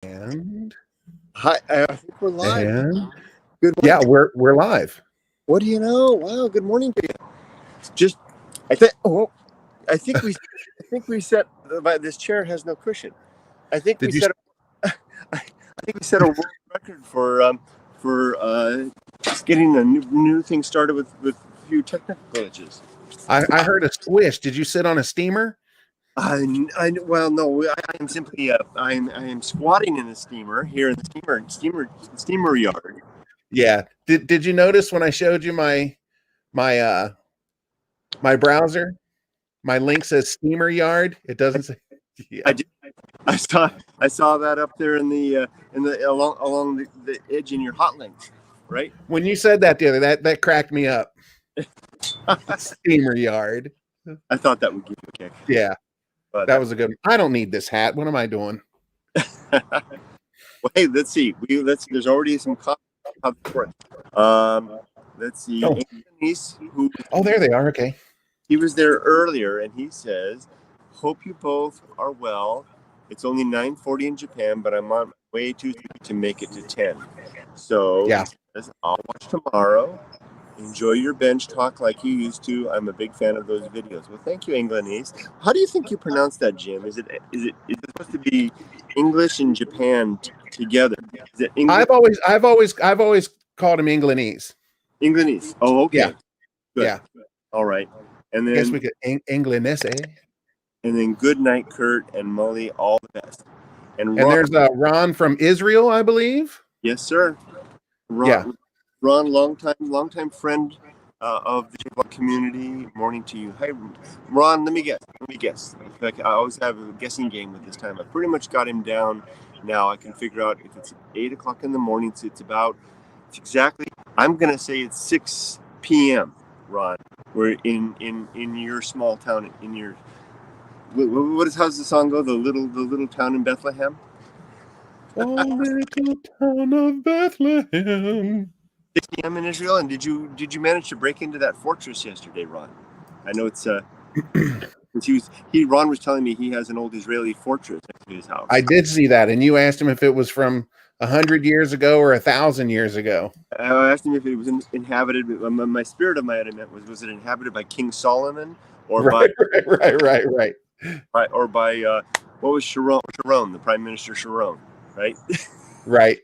And Hi, I think we're live. and Good yeah, morning. we're live. What do you know? Wow, good morning to you. Just, I think. Oh, I think we, I think we set. This chair has no cushion. I think we Did you? set. I think we set a world record for just getting a new thing started with a few technical glitches. I heard a squish. Did you sit on a steamer? Well, no, I am simply I am squatting in a steamer here in the steamer yard. Yeah. Did you notice when I showed you my my browser? My link says steamer yard. It doesn't say. Yeah. I did. I saw that up there in the along the edge in your hot links, right? When you said that the other, that cracked me up. Steamer yard. I thought that would give you a kick. Yeah. But That was a good one. I don't need this hat. What am I doing? well, hey, let's see. There's already some coffee for it. Let's see. Oh. Niece, who Oh, there they are. Okay. he was there earlier, and he says, "Hope you both are well. It's only 9:40 in Japan, but I'm on my way to make it to 10. So Yeah. he says, I'll watch tomorrow. Enjoy your bench talk like you used to. I'm a big fan of those videos." Well, thank you, Englandese. How do you think you pronounce that, Jim? Is it supposed to be English and Japan together? Is it English? I've always called him Englandese. Englandese. Oh, okay. Yeah. Good. Yeah. All right. And I guess then we could Englandese. and then good night, Kurt and Mully. All the best. And there's Ron from Israel, I believe. Yes, sir. Ron, Yeah. Ron, longtime friend of the Jvlog community. Morning to you. Hi, Ron. Let me guess. In fact, I always have a guessing game with this time. I pretty much got him down. Now I can figure out if it's 8 o'clock in the morning. So it's exactly. I'm gonna say it's 6 p.m. Ron. We're in your small town. In your how's the song go? The little town in Bethlehem. Oh, little town of Bethlehem. 6 p.m. in Israel, and did you manage to break into that fortress yesterday, Ron? I know it's Ron was telling me he has an old Israeli fortress next to his house. I did see that, and you asked him if it was from 100 years ago or 1,000 years ago. I asked him if it was inhabited. My spirit of my meant was it inhabited by King Solomon or right. or by what was Sharon, the Prime Minister Sharon, right? Right.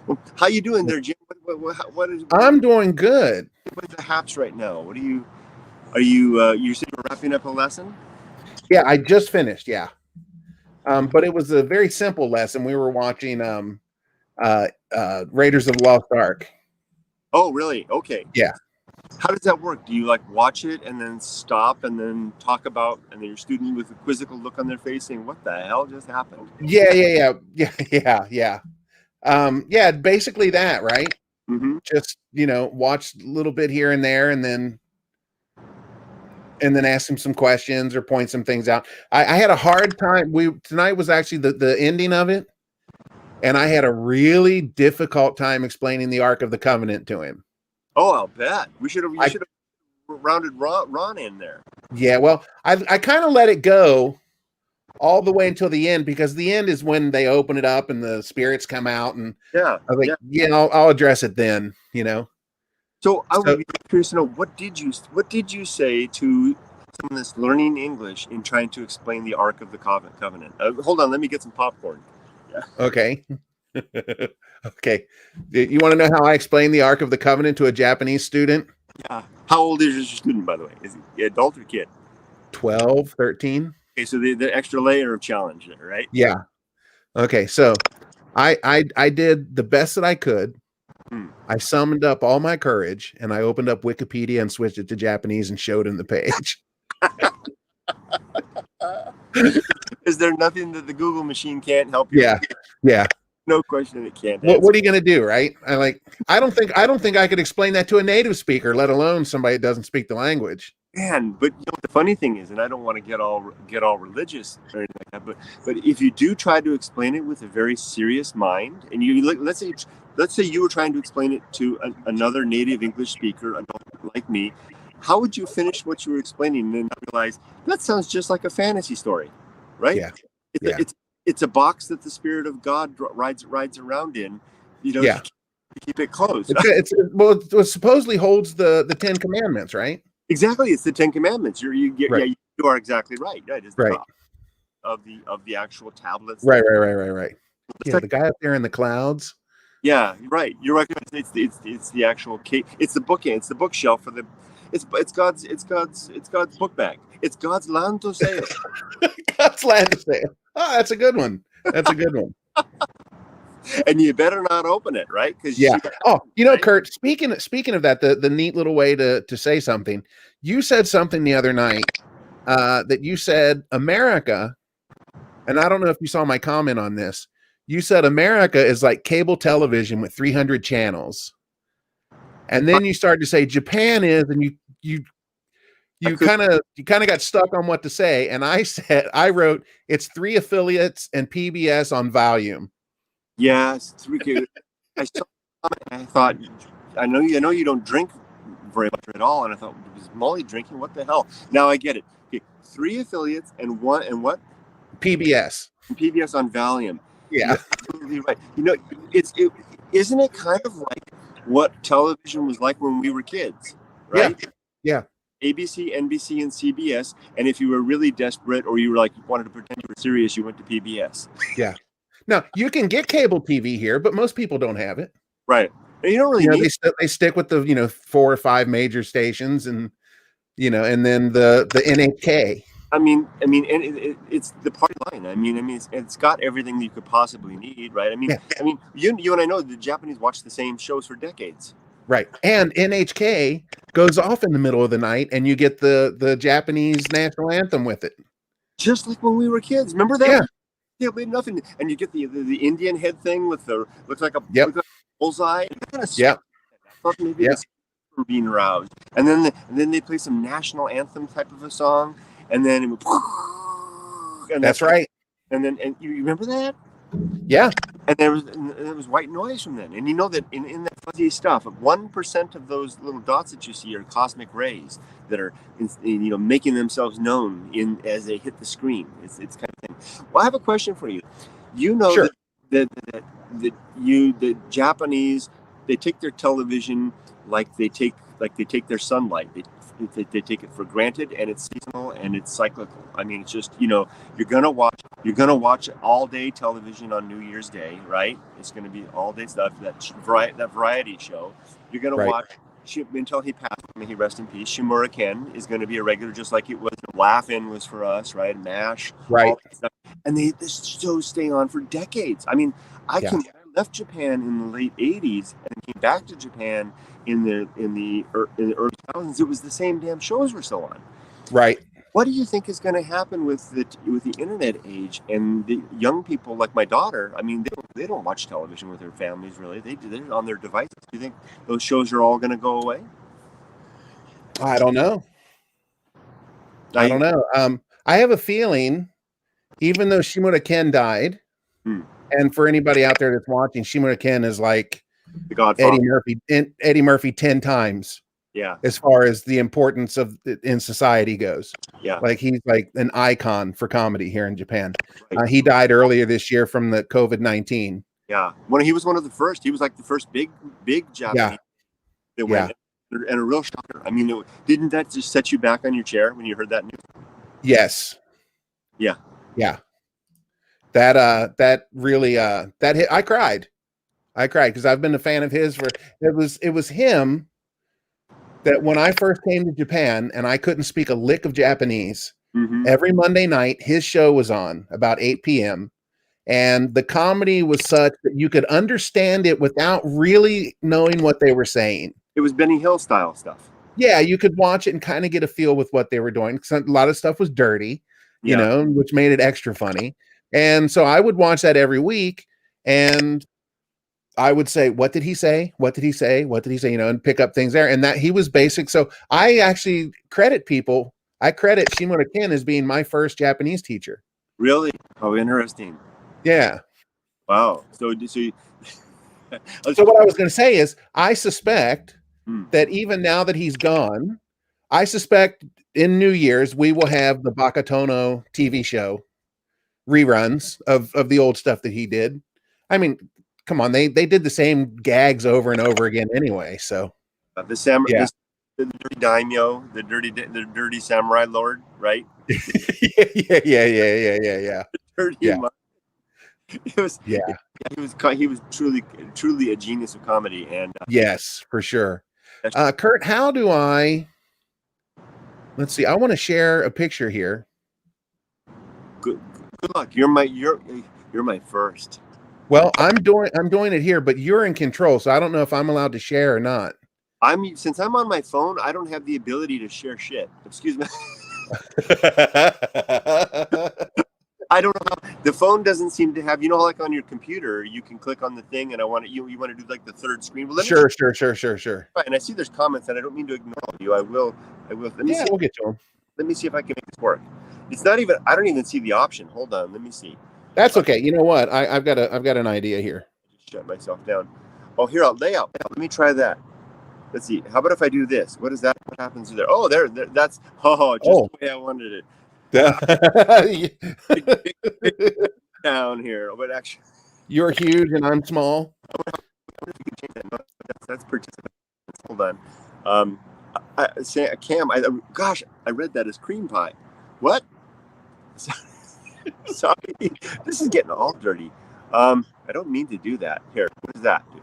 Well, how you doing there, Jim? What is? I'm doing good. What's the haps right now? What are you? You said you're wrapping up a lesson? Yeah, I just finished. Yeah, but it was a very simple lesson. We were watching Raiders of the Lost Ark. Oh, really? Okay. Yeah. How does that work? Do you like watch it and then stop and then talk about, and then your student with a quizzical look on their face saying, "What the hell just happened?" Yeah. Yeah, basically that, right? Mm-hmm. Just watch a little bit here and there, and then ask him some questions or point some things out. I had a hard time. Tonight was actually the ending of it, and I had a really difficult time explaining the Ark of the Covenant to him. Oh, I'll bet. You should have rounded Ron in there. Yeah, well, I kind of let it go all the way until the end, because the end is when they open it up and the spirits come out, and yeah, I was like, I'll address it then, So I would be curious to know, what did you say to someone that's learning English in trying to explain the Ark of the Covenant? Hold on, let me get some popcorn. Yeah. Okay. Okay. You want to know how I explain the Ark of the Covenant to a Japanese student? Yeah. How old is your student, by the way? Is he adult or kid? 12, 13. Okay, so the extra layer of challenge there, right? Yeah. Okay, so I did the best that I could. I summoned up all my courage, and I opened up Wikipedia and switched it to Japanese and showed him the page. Is there nothing that the Google machine can't help you? Yeah. No question it can't. What are you going to do, right? I don't think I could explain that to a native speaker, let alone somebody that doesn't speak the language. Man, but the funny thing is, and I don't want to get all religious or anything like that, but if you do try to explain it with a very serious mind, and you let's say you were trying to explain it to another native English speaker, like me, how would you finish what you were explaining and then realize that sounds just like a fantasy story, right? Yeah. it's a box that the Spirit of God rides around in. You know, Yeah. you keep it closed. Well, it supposedly holds the Ten Commandments, right? Exactly, it's the Ten Commandments. Right. Yeah, you are exactly right. Right, it's the Right. top of the actual tablets. Right. It's Yeah, like, the guy up there in the clouds. yeah, right. You're right. It's the actual case. It's the bookend. It's the bookshelf for the. It's God's book bag. It's God's land to sail. God's land to say. Oh, that's a good one. That's a good one. And you better not open it, right? Because Yeah. Oh, you know, right? Kurt, speaking of that, the neat little way to say something, you said something the other night that you said America, and I don't know if you saw my comment on this. You said America is like cable television with 300 channels. And then you started to say Japan is, and you kind of got stuck on what to say. And I wrote it's 3 affiliates and PBS on volume. Yes, it's really. I saw. I thought, I know you don't drink very much at all, and I thought, was Molly drinking? What the hell? Now I get it. Okay, 3 affiliates and what? PBS. PBS on Valium. Yeah. You're absolutely right. You know, isn't it kind of like what television was like when we were kids, right? Yeah. ABC, NBC, and CBS. And if you were really desperate or you were like, you wanted to pretend you were serious, you went to PBS. Yeah. Now you can get cable TV here, but most people don't have it. Right. And you don't really need. They stick with the 4 or 5 major stations, and and then the NHK. I mean, and it's the party line. It's got everything that you could possibly need, right? You and I know the Japanese watch the same shows for decades. Right. And NHK goes off in the middle of the night, and you get the Japanese national anthem with it. Just like when we were kids. Remember that? Yeah. Yeah, nothing. And you get the Indian head thing with the looks like a bullseye. Yeah. I thought maybe were being aroused. And then they play some national anthem type of a song, and then it would, and that's right. And you remember that? Yeah. And there was white noise from then. And you know that in that fuzzy stuff, 1% of those little dots that you see are cosmic rays that are making themselves known as they hit the screen. It's kind of thing. Well, I have a question for you. You know sure. that the Japanese, they take their television like they take their sunlight. They take it for granted, and it's seasonal and it's cyclical. I mean, it's just you're gonna watch all day television on New Year's Day, right? It's gonna be all day stuff. That variety show. You're gonna watch until he passed. May he rest in peace. Shimura Ken is going to be a regular, just like it was. Laugh-In was for us, right? MASH, right? And this shows stay on for decades. I mean, I left Japan in the late '80s and came back to Japan in the early 2000s. It was the same damn shows were still on. Right. What do you think is going to happen with the internet age and the young people like my daughter? I mean, they don't watch television with their families really. They're on their devices. Do you think those shows are all going to go away? I don't know. I don't know. I have a feeling, even though Shimura Ken died, and for anybody out there that's watching, Shimura Ken is like the Godfather. Eddie Murphy 10 times. Yeah. As far as the importance of in society goes. Yeah. Like he's like an icon for comedy here in Japan. Right. He died earlier this year from the COVID-19. Yeah. He was one of the first. He was like the first big Japanese that went. And a real shocker. I mean, didn't that just set you back on your chair when you heard that news? Yes. Yeah. Yeah. That really that hit. I cried because I've been a fan of his it was him that when I first came to Japan and I couldn't speak a lick of Japanese, every Monday night his show was on about 8 p.m. and the comedy was such that you could understand it without really knowing what they were saying. It was Benny Hill style stuff. Yeah, you could watch it and kind of get a feel with what they were doing. A lot of stuff was dirty, you know, which made it extra funny. And so I would watch that every week, and I would say, what did he say? What did he say? What did he say? You know, and pick up things there. And that he was basic. So I actually credit Shimura Ken as being my first Japanese teacher. Really? Oh, interesting. Yeah. Wow. So what I was going to say is I suspect that even now that he's gone, I suspect in New Year's we will have the Bakatono TV show reruns of the old stuff that he did. I mean, come on, they did the same gags over and over again anyway. So yeah. The dirty daimyo, the dirty samurai lord, right? Yeah. Dirty Yeah. It was Yeah. He was truly a genius of comedy, and yes, for sure. Kurt, how do I? Let's see. I want to share a picture here. Good luck. You're my first. Well, I'm doing it here, but you're in control, so I don't know if I'm allowed to share or not. Since I'm on my phone, I don't have the ability to share shit. Excuse me. I don't know. The phone doesn't seem to have, like on your computer, you can click on the thing, and you want to do like the third screen. Well, sure. Right, and I see there's comments, and I don't mean to ignore you. I will. Let me see. We'll get to them. Let me see if I can make this work. It's not even. I don't even see the option. Hold on. Let me see. That's okay. You know what? I've got an idea here. Just shut myself down. Oh, here, I'll lay out. Let me try that. Let's see. How about if I do this? What is that? What happens there? Oh, there. That's the way I wanted it. Down here, but actually, you're huge and I'm small. That's participants. Hold on. Cam. I read that as cream pie. What? Sorry, this is getting all dirty. I don't mean to do that. Here, what does that do?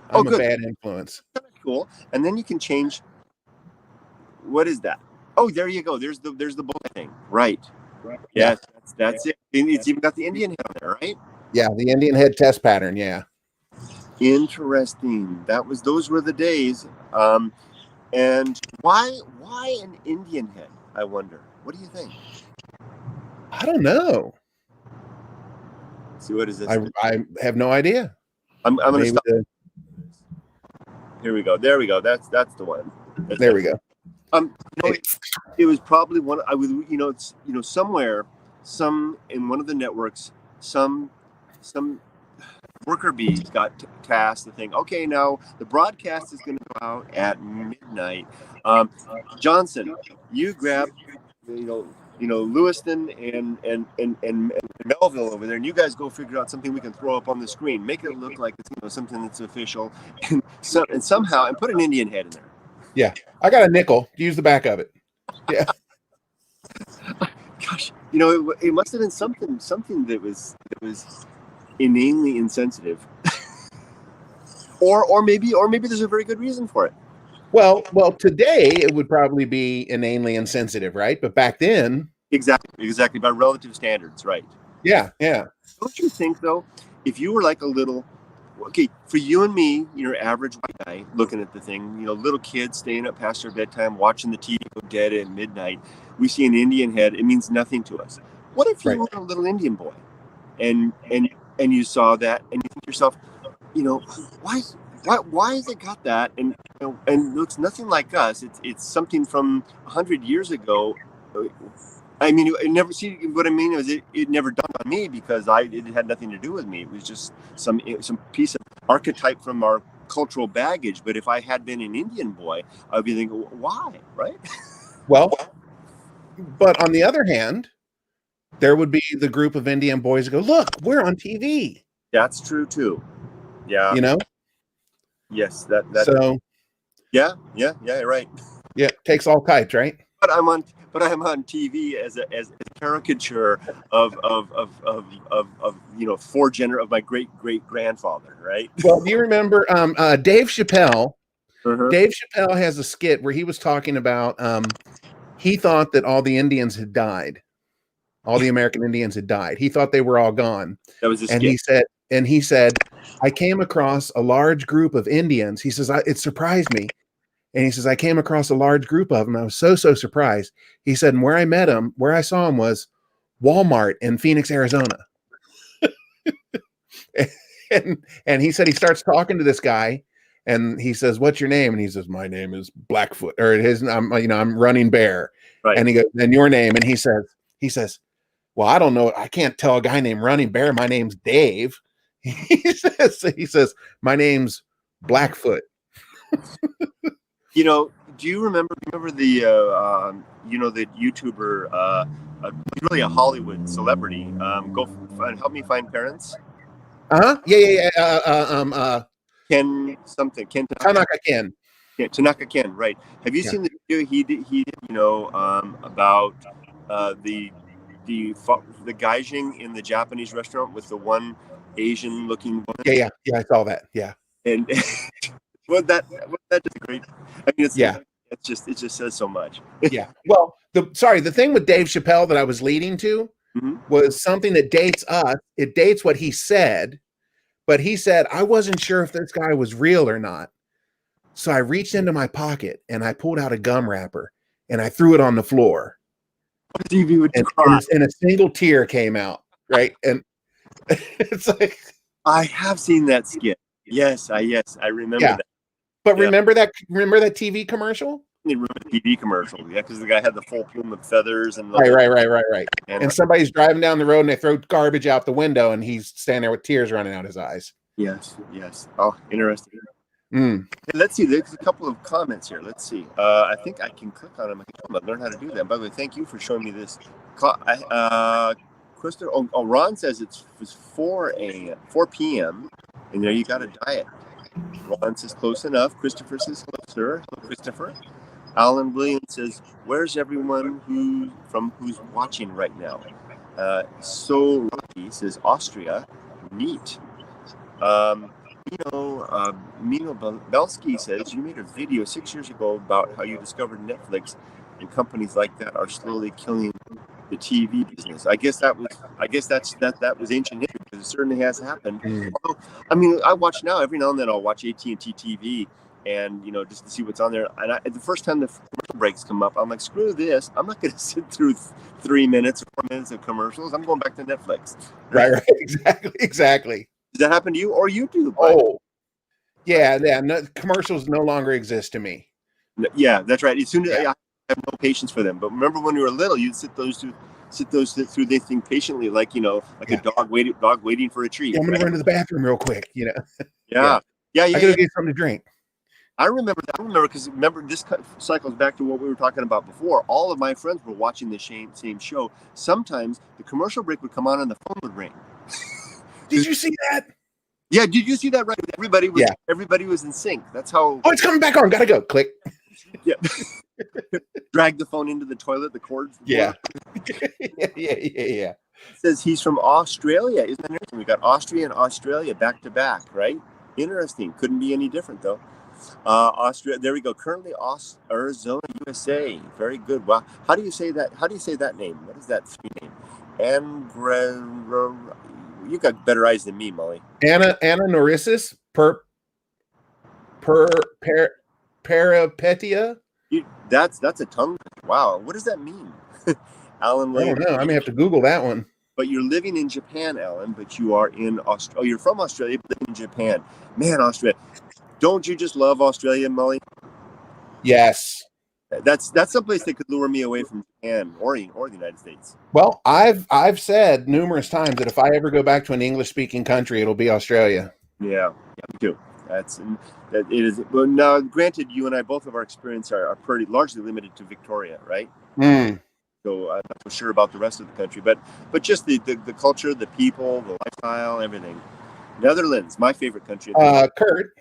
I'm a bad influence. Cool. And then you can change. What is that? Oh, there you go. There's the bullet thing. Right. Yes, that's it. It's even got the Indian head on there, right? Yeah, the Indian head test pattern. Yeah. Interesting. Those were the days. And why an Indian head? I wonder. What do you think? I don't know. See, what is this? I have no idea. I'm gonna stop. Here we go. There we go. That's the one. There we go. It was probably one. I was, somewhere, in one of the networks, some worker bees got tasked the thing. Okay, now the broadcast is going to go out at midnight. Johnson, you grab, Lewiston and Melville over there, and you guys go figure out something we can throw up on the screen. Make it look like it's something that's official, and put an Indian head in there. Yeah, I got a nickel. Use the back of it. Yeah. Gosh, it must have been something that was inanely insensitive, or maybe there's a very good reason for it. Well, today it would probably be inanely insensitive, right? But back then, exactly by relative standards, right? Yeah. Don't you think though, if you were like a little, for you and me, your average white guy looking at the thing, little kids staying up past their bedtime, watching the TV go dead at midnight, we see an Indian head, it means nothing to us. What if you were a little Indian boy, and you saw that, and you think to yourself, why has it got that? And and it's nothing like us. It's something from 100 years ago. I mean, it never. See what I mean? It never dawned on me because it had nothing to do with me. It was just some piece of archetype from our cultural baggage. But if I had been an Indian boy, I'd be thinking, why, right? Well, but on the other hand, there would be the group of Indian boys who go, "Look, we're on TV." That's true too. Yeah. Yes. That. So. Yeah. Right. Yeah, takes all types, right? But I'm on TV as a caricature of of my great grandfather, right? Well, do you remember Dave Chappelle? Uh-huh. Dave Chappelle has a skit where he was talking about he thought that all the Indians had died, all the American Indians had died. He thought they were all gone. That was a skit. He said, I came across a large group of Indians. He says, it surprised me. And he says, I came across a large group of them. I was so surprised. He said, and where I saw him was Walmart in Phoenix, Arizona. and he said, he starts talking to this guy and he says, what's your name? And he says, my name is Blackfoot, or I'm Running Bear. Right. And he goes, and your name? And he says, well, I don't know. I can't tell a guy named Running Bear. My name's Dave. He says, my name's Blackfoot. Do you remember the the YouTuber, really a Hollywood celebrity? Help me find parents. Yeah. Ken something. Ken Tanaka Ken. Yeah, Tanaka Ken. Right. Have you seen the video he did? About the gaijing in the Japanese restaurant with the one Asian looking woman. Yeah. I saw that. Yeah. And what that is great. I mean, it just says so much. Yeah. Well, the thing with Dave Chappelle that I was leading to was something that dates us. It dates what he said, but he said, I wasn't sure if this guy was real or not. So I reached into my pocket and I pulled out a gum wrapper and I threw it on the floor. And a single tear came out. Right. And it's like, I have seen that skit. Yes, I remember that. But remember that TV commercial? I remember the TV commercial, because the guy had the full plume of feathers and right. And somebody's driving down the road and they throw garbage out the window and he's standing there with tears running out his eyes. Yes. Oh, interesting. Hey, let's see. There's a couple of comments here. Let's see. I think I can click on them. I can learn how to do that. By the way, thank you for showing me this. Christopher, Ron says it's 4 p.m. and there you got a diet. Ron says close enough. Christopher says hello, sir. Hello, Christopher. Alan Williams says, where's everyone who's watching right now? So Rocky says Austria. Neat. Mino Belsky says you made a video 6 years ago about how you discovered Netflix and companies like that are slowly killing the TV business. I guess that was ancient history, because it certainly has happened. Although, I mean, I watch now every now and then. I'll watch AT&T TV, and just to see what's on there. And the first time the commercial breaks come up, I'm like, screw this! I'm not going to sit through 3 minutes or 4 minutes of commercials. I'm going back to Netflix. Right. Exactly. Does that happen to you or YouTube? Oh, yeah. No, commercials no longer exist to me. Yeah, that's right. As soon as I have no patience for them. But remember when you were little, you'd sit through this thing patiently, like a dog waiting for a treat. I'm gonna run to the bathroom real quick. Yeah. I gotta get something to drink. I remember because this cycles back to what we were talking about before. All of my friends were watching the same show. Sometimes the commercial break would come on and the phone would ring. Did you see that? Yeah, did you see that? Right, everybody was in sync. That's how. Oh, it's coming back on. Gotta go. Click. Yeah. Drag the phone into the toilet. The cords. Yeah. Yeah. It says he's from Australia. Isn't that interesting? We got Austria and Australia back to back, right? Interesting. Couldn't be any different though. Austria. There we go. Currently, Arizona, USA. Very good. Wow. How do you say that? How do you say that name? What is that name? You got better eyes than me, Molly. Anagnorisis peripetia. That's a tongue. Wow. What does that mean? Alan, I don't know. I may have to Google that one. But you're living in Japan, Alan. But you are in Australia. Oh, you're from Australia, but living in Japan. Man, Australia. Don't you just love Australia, Molly? Yes. That's someplace that could lure me away from Japan or the United States. Well, I've said numerous times that if I ever go back to an English-speaking country, it'll be Australia. Yeah, me too. It is. Well, now, granted, you and I, both of our experience are pretty largely limited to Victoria, right? So I'm not so sure about the rest of the country, but just the culture, the people, the lifestyle, everything. Netherlands, my favorite country. Kurt.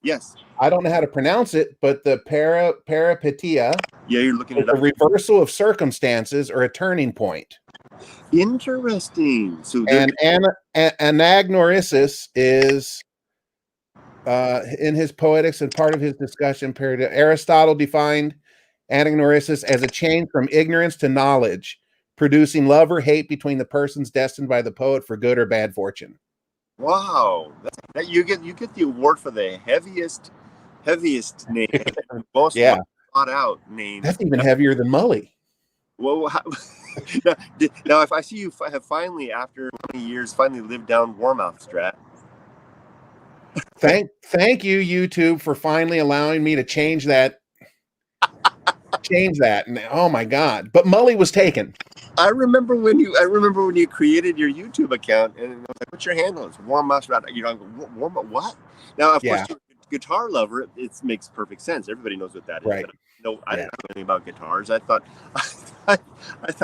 Yes. I don't know how to pronounce it, but the peripetia. Yeah, you're looking at a reversal of circumstances or a turning point. Interesting. So anagnorisis is in his Poetics and part of his discussion period. Aristotle defined anagnorisis as a change from ignorance to knowledge, producing love or hate between the persons destined by the poet for good or bad fortune. Wow, you get the award for the heaviest name, most thought out name. That's even heavier than Mully. Well, now if I see you have finally, after many years, finally lived down Warmouth Strat. Thank you, YouTube, for finally allowing me to change that. And oh my God! But Mully was taken. I remember when you created your YouTube account, and I was like, "What's your handle?" It's Warm Mouse Rat. Warm what? Now, of course, guitar lover, it makes perfect sense. Everybody knows what that is. Right. No, I didn't know anything about guitars. I thought, I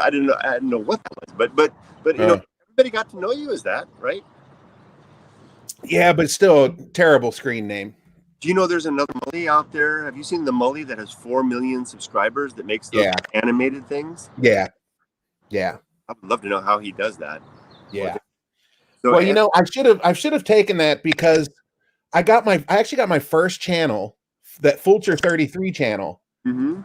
didn't know what that was. But everybody got to know you as that, right? Yeah, but still a terrible screen name. Do you know there's another Mully out there? Have you seen the Mully that has 4 million subscribers that makes those animated things? Yeah. I would love to know how he does that. Yeah. So, well, I should have taken that because I actually got my first channel, that Fulcher 33 channel. Mm-hmm.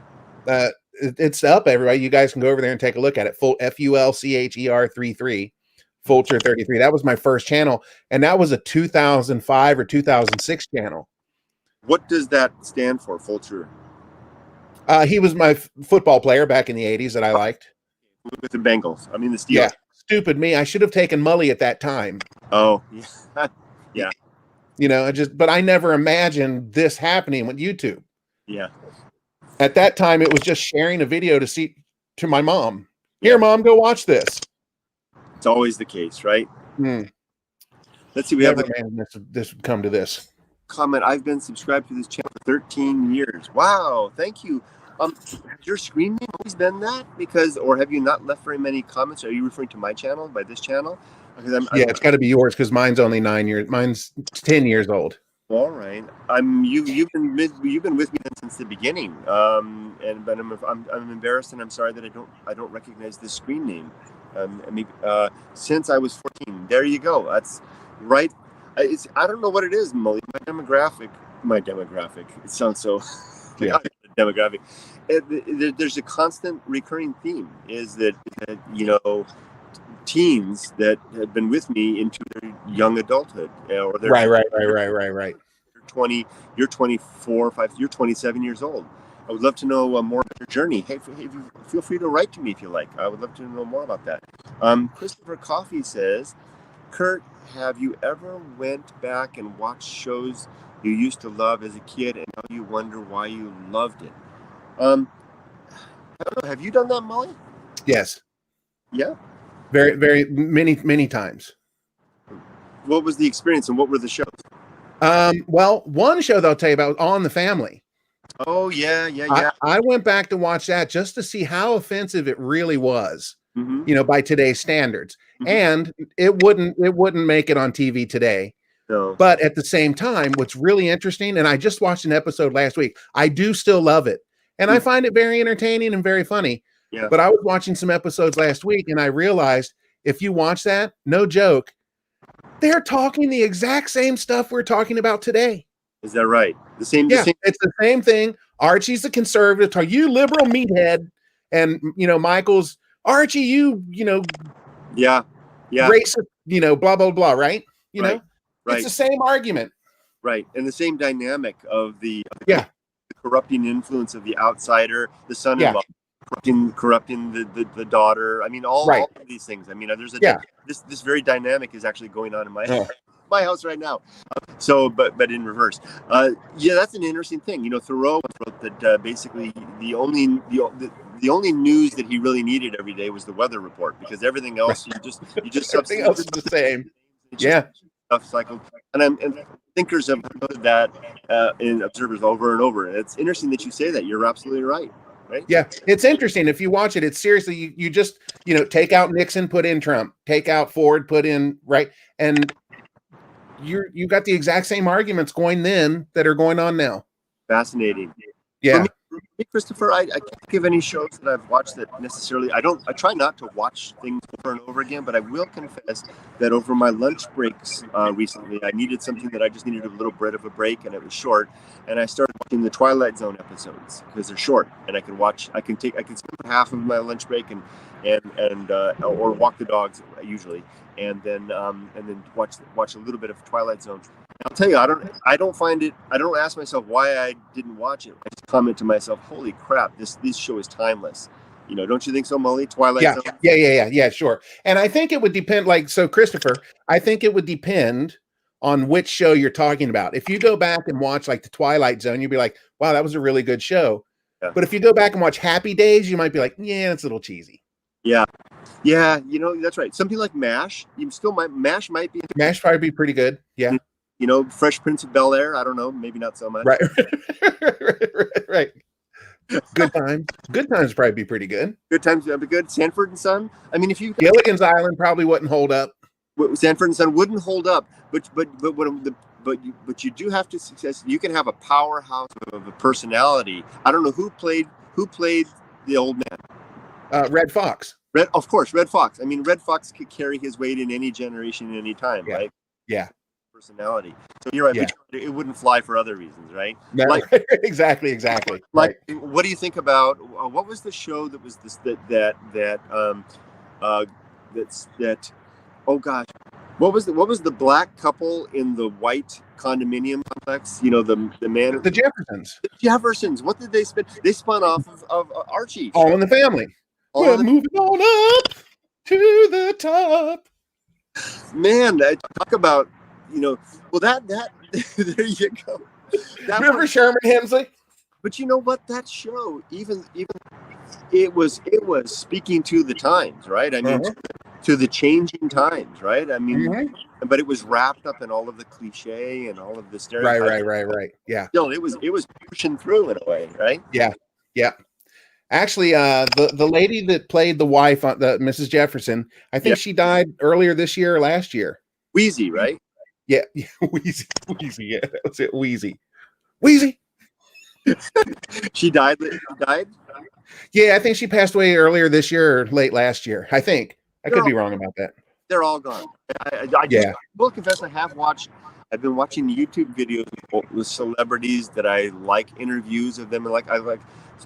It's up, everybody. You guys can go over there and take a look at it. Fulcher 33, Fulcher 33. That was my first channel, and that was a 2005 or 2006 channel. What does that stand for, Fulcher? He was my football player back in the 80s that I liked. With the Bengals. I mean, the Steelers. Yeah, stupid me. I should have taken Mully at that time. Oh, yeah. Yeah. You know, but I never imagined this happening with YouTube. Yeah. At that time, it was just sharing a video to my mom. Here, Mom, go watch this. It's always the case, right? Mm. Let's see. We have this would come to this comment. I've been subscribed to this channel for 13 years. Wow, thank you. Has your screen name always been that? Or have you not left very many comments? Are you referring to my channel, by this channel? It's got to be yours because mine's only 9 years. Mine's 10 years old. All right. You've been with me since the beginning. But I'm embarrassed and I'm sorry that I don't recognize this screen name. Since I was 14. There you go. That's right. I don't know what it is, Mully. My demographic. It sounds so. Yeah. Demographic. There's a constant recurring theme is that teens that have been with me into their young adulthood, or they're right. You're 24, you're 27 years old. I would love to know more about your journey. Hey, feel free to write to me if you like. I would love to know more about that. Christopher Coffey says, Kurt, have you ever went back and watched shows you used to love as a kid and now you wonder why you loved it? I don't know. Have you done that, Mully? Yes. Yeah. Very, very many times. What was the experience and what were the shows? Well, one show that I'll tell you about was All in the Family. Oh yeah. I went back to watch that just to see how offensive it really was, by today's standards. Mm-hmm. And it wouldn't make it on TV today. No. But at the same time, what's really interesting, and I just watched an episode last week, I do still love it. And I find it very entertaining and very funny. Yeah. But I was watching some episodes last week and I realized if you watch that, no joke, they're talking the exact same stuff we're talking about today. Is that right? The same. It's the same thing. Archie's a conservative, you liberal meathead, and Michael's Archie, yeah, racist, blah blah blah, right? Right. It's the same argument, right? And the same dynamic of the corrupting influence of the outsider, the son-in-law. Corrupting the daughter. I mean, all of these things. I mean, there's this very dynamic is actually going on in my house right now. But in reverse. That's an interesting thing. Thoreau wrote that basically the only news that he really needed every day was the weather report, because everything else you just everything else is the same. Stuff cycle. And thinkers have noted that in observers over and over. And it's interesting that you say that. You're absolutely right. Right? Yeah, it's interesting. If you watch it, it's seriously, you just, take out Nixon, put in Trump, take out Ford, put in, right? And you got the exact same arguments going then that are going on now. Fascinating. Yeah. For me, Christopher, I can't give any shows that I've watched that necessarily, I try not to watch things over and over again, but I will confess that over my lunch breaks recently, I needed something that I just needed a little bit of a break, and it was short. And I started watching the Twilight Zone episodes because they're short, and I can spend half of my lunch break and or walk the dogs usually, and then watch a little bit of Twilight Zone. I'll tell you, I don't ask myself why I didn't watch it. I just comment to myself, holy crap, this show is timeless. Don't you think so, Mully? Twilight Zone? Yeah, sure. And I think it would depend, Christopher, I think it would depend on which show you're talking about. If you go back and watch the Twilight Zone, you'll be like, wow, that was a really good show. Yeah. But if you go back and watch Happy Days, you might be like, yeah, it's a little cheesy. Yeah, that's right. Something like MASH, MASH might be. MASH probably be pretty good. Yeah. You know, Fresh Prince of Bel-Air. I don't know, maybe not so much. Right. Right. Good times. Good times probably be pretty good. Good times would be good. Sanford and Son. I mean, if you Gilligan's Island probably wouldn't hold up. Sanford and Son wouldn't hold up, but you do have to success. You can have a powerhouse of a personality. I don't know who played the old man. Red Fox. Of course, Red Fox. I mean, Red Fox could carry his weight in any generation, any time, Yeah. right? Yeah. Personality. So you're right. Yeah. But it wouldn't fly for other reasons, right? No, Like exactly. Like, right. what do you think about what was the show that was this that oh gosh, what was the black couple in the white condominium complex? You know, the man, The Jeffersons. the Jeffersons. What did they spin? They spun off of Archie. All in the Family. We're moving on up to the top. Man, talk about, you know, well that there you go. Remember Sherman Hemsley? But you know what? That show, even it was speaking to the times, right? I mean, to the changing times, right? I mean, but it was wrapped up in all of the cliche and all of the stereotypes. Right. Yeah. Still, it was pushing through in a way, right? Yeah. Actually, the lady that played the wife on the Mrs. Jefferson, I think she died earlier this year or last year. Wheezy, right? Yeah, Wheezy. Yeah, that was it. Wheezy. She died. Yeah, I think she passed away earlier this year or late last year. I think I could be wrong about that. They're all gone. I will confess, I've been watching YouTube videos with celebrities that I like, interviews of them,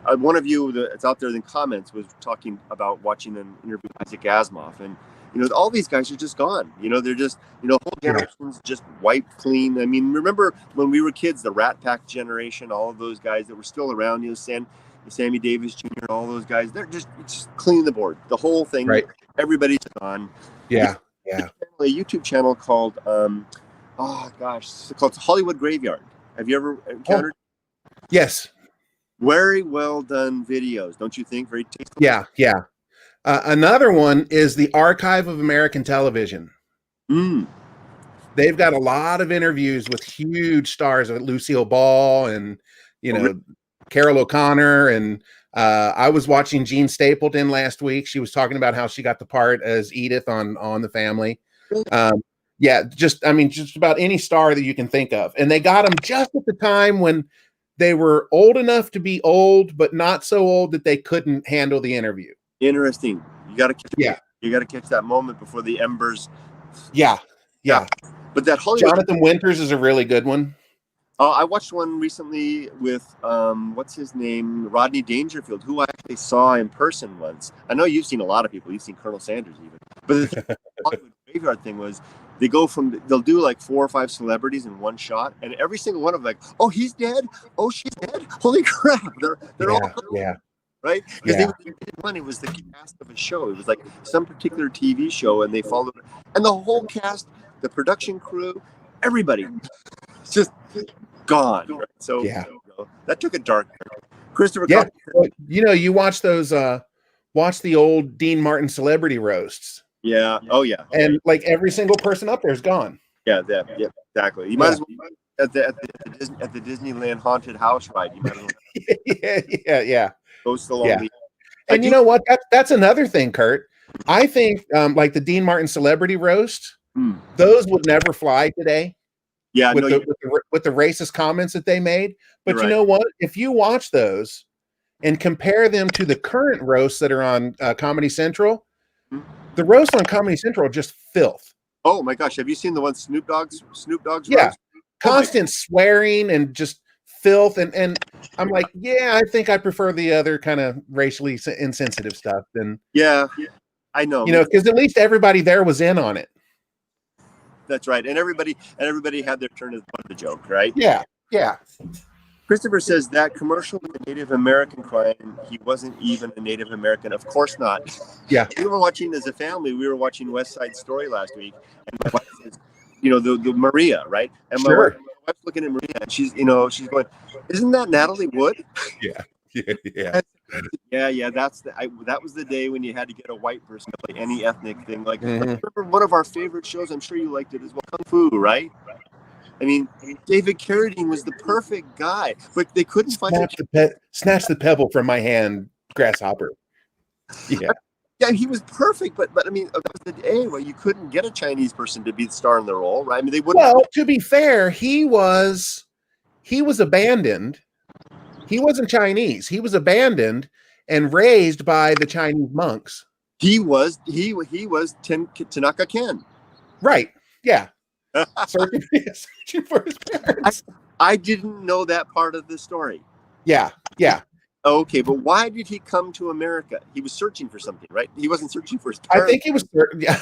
and one of you that's out there in the comments was talking about watching an interview with Isaac Asimov, and you know, all these guys are just gone. You know, they're just, you know, whole generations just wiped clean. I mean, remember when we were kids, the Rat Pack generation, all of those guys that were still around, you know, Sammy Davis Jr., all those guys, they're just cleaning the board. The whole thing, right? Everybody's gone. Yeah. A YouTube channel called it's called Hollywood Graveyard. Have you ever encountered? Yes. Very well done videos, don't you think? Very tasteful. Yeah. Another one is the Archive of American Television. They've got a lot of interviews with huge stars, of Lucille Ball and, you know, Carol O'Connor. And I was watching Jean Stapleton last week. She was talking about how she got the part as Edith on The Family. Just about any star that you can think of. And they got them just at the time when they were old enough to be old, but not so old that they couldn't handle the interview. Interesting. You got to catch that moment before the embers. Yeah. But that Hollywood Jonathan Winters is a really good one. I watched one recently with what's his name, Rodney Dangerfield, who I actually saw in person once. I know you've seen a lot of people. You've seen Colonel Sanders even. But the Hollywood Graveyard thing was they'll do like 4 or 5 celebrities in one shot, and every single one of them, like, oh, he's dead, oh, she's dead, holy crap, they're all dead. Right? Because they did one, it was the cast of a show. It was like some particular TV show, and they followed, and the whole cast, the production crew, everybody, just gone. Right? So you know, that took a dark turn. Christopher. Yeah, you know, you watch those. Watch the old Dean Martin celebrity roasts. Yeah. Oh yeah. And like every single person up there is gone. Yeah. Yeah. Exactly. You might as well at the Disneyland haunted house ride. You might as well. Yeah. Post along. And you know what? That's another thing, Kurt. I think like the Dean Martin celebrity roast, those would never fly today. Yeah, with the racist comments that they made. But you know what? If you watch those and compare them to the current roasts that are on Comedy Central, the roast on Comedy Central are just filth. Oh my gosh! Have you seen the one Snoop Dogg's Yeah, roast? constant swearing and just filth, and I'm like, I think I prefer the other kind of racially insensitive stuff than I know, you know, because at least everybody there was in on it. That's right, and everybody had their turn as part of the joke, right? Yeah. Christopher says that commercial with the Native American crying, he wasn't even a Native American. Of course not. Yeah. We were watching as a family. We were watching West Side Story last week, and my wife says, you know, the Maria, right? And my wife's looking at Maria, and she's going, "Isn't that Natalie Wood?" Yeah. Yeah. That was the day when you had to get a white person to play any ethnic thing. Like, I remember one of our favorite shows. I'm sure you liked it as well. Kung Fu, right? I mean, David Carradine was the perfect guy, but they couldn't find snatch the pebble from my hand, grasshopper. Yeah. Yeah, he was perfect, but I mean, that was the day where you couldn't get a Chinese person to be the star in the role, right? I mean, they wouldn't. Well, to be fair, he was abandoned. He wasn't Chinese. He was abandoned and raised by the Chinese monks. He was Tanaka Ken. Right. Yeah. searching for his parents. I didn't know that part of the story. Yeah. Yeah. Okay, but why did he come to America? He was searching for something, right? He wasn't searching for his parents. I think he was. Yeah,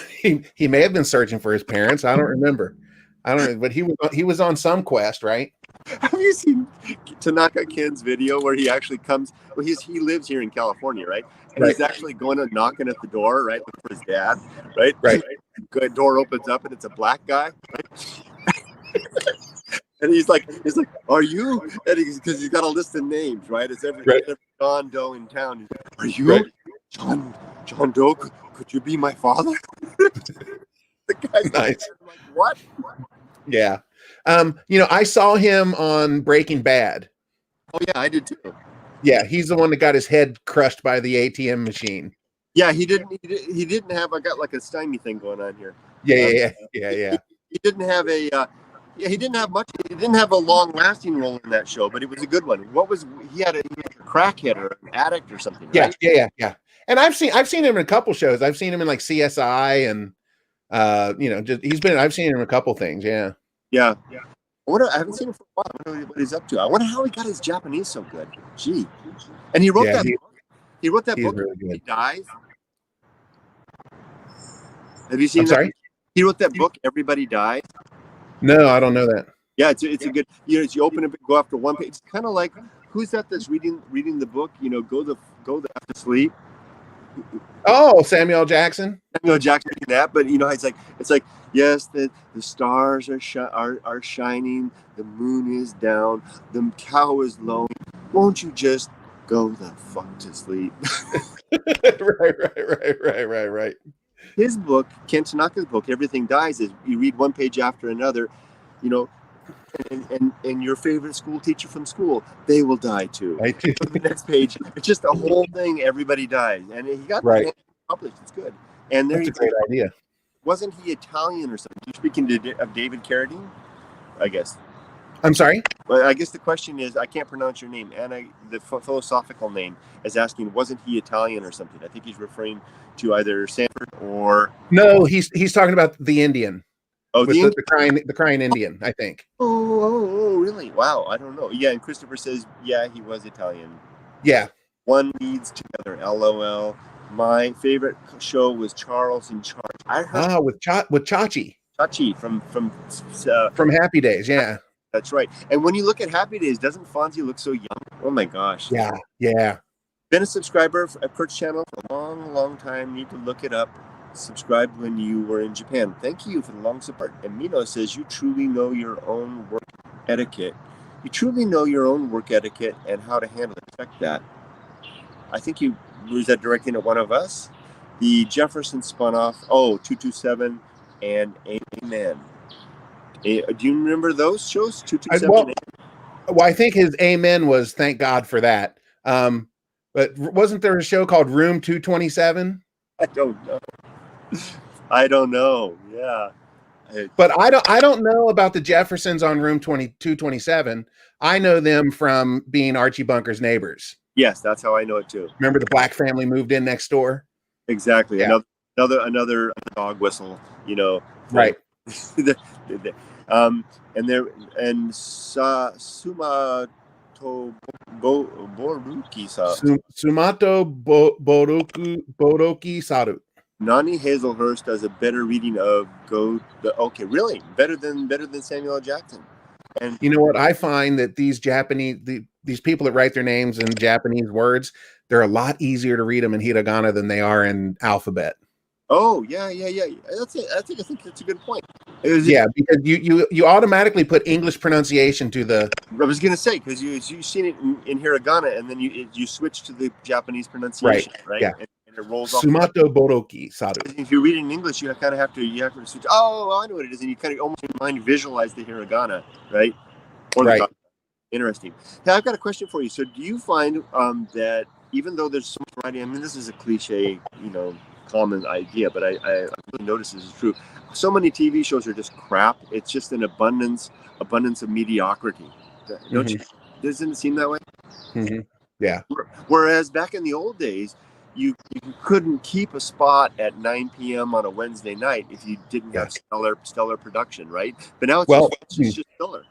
he may have been searching for his parents. I don't remember. I don't know, but he was on some quest, right? Have you seen Tanaka Ken's video where he actually comes? Well, he lives here in California, right? And he's actually going and knocking at the door, right, for his dad, right? Right. The door opens up and it's a black guy, right? And he's like, "Are you?" And because he's got a list of names, right? It's every John Doe in town. Are you John Doe? Could you be my father? The guy's nice. Like, what? Yeah. I saw him on Breaking Bad. Oh yeah, I did too. Yeah, he's the one that got his head crushed by the ATM machine. Yeah, he didn't have. I got like a stymie thing going on here. Yeah. He didn't have a. He didn't have much. He didn't have a long-lasting role in that show, but it was a good one. He had a crackhead or an addict or something. Right? Yeah. And I've seen him in a couple shows. I've seen him in like CSI and I've seen him in a couple things. Yeah. Yeah. I haven't seen him for a while. I wonder what he's up to. I wonder how he got his Japanese so good. Gee. And he wrote that book. He wrote that book. Really good. He dies. Have you seen that? Sorry? He wrote that book, Everybody Dies. No, I don't know that. Yeah, it's a good. You open it, go after one page. It's kind of like who's that's reading the book. Go to sleep. Oh, Samuel Jackson. Samuel Jackson reading that, but it's like yes, the stars are shining, the moon is down, the cow is lowing. Won't you just go the fuck to sleep? Right. His book, Ken Tanaka's book, Everything Dies, is you read one page after another, and your favorite school teacher from school, they will die too. Right. The next page, it's just a whole thing. Everybody dies, and he got published. It's good. And that's a great idea. Wasn't he Italian or something? You're speaking of David Carradine, I guess. I'm sorry? Well, I guess the question is, I can't pronounce your name, and the philosophical name is asking, wasn't he Italian or something? I think he's referring to either Sanford or... No, he's talking about the Indian. Oh, the crying Indian, I think. Oh, really? Wow, I don't know. Yeah, and Christopher says, yeah, he was Italian. Yeah. One leads to the other, LOL. My favorite show was Charles in Charge. I heard with Chachi. Chachi from Happy Days, yeah. That's right. And when you look at Happy Days, doesn't Fonzie look so young? Oh my gosh. Yeah. Been a subscriber of Kurt's channel for a long, long time. Need to look it up. Subscribed when you were in Japan. Thank you for the long support. And Mino says you truly know your own work etiquette. You truly know your own work etiquette and how to handle it. Respect that. I think was that directing at one of us? The Jefferson spun off. 227 and Amen. Do you remember those shows? 227. Well, I think his Amen was thank God for that. But wasn't there a show called Room 227? I don't know. Yeah. But I don't know about the Jeffersons on Room 227. I know them from being Archie Bunker's neighbors. Yes, that's how I know it too. Remember the black family moved in next door? Exactly. Yeah. Another dog whistle, Right. Sumato Boruki Boruki Saru. Nani Hazelhurst does a better reading of really better than Samuel L. Jackson. And you know what? I find that these these people that write their names in Japanese words, they're a lot easier to read them in hiragana than they are in alphabet. Oh yeah. That's it. I think that's a good point. Because you automatically put English pronunciation to the. I was gonna say because you've seen it in hiragana and then you switch to the Japanese pronunciation, right? Yeah. and it rolls off. Sumato Boroki Saru. If you read it in English, you kind of have to switch. Oh, I know what it is, and you kind of almost in your mind visualize the hiragana, right? Or the Right. katakana. Interesting. Now, I've got a question for you. So, do you find that even though there's so much variety, I mean, this is a cliche, common idea, but I really notice this is true. So many TV shows are just crap. It's just an abundance of mediocrity. Don't you? Doesn't it seem that way? Mm-hmm. Yeah. Whereas back in the old days, you couldn't keep a spot at 9 p.m. on a Wednesday night if you didn't have stellar production, right? But now it's just stellar.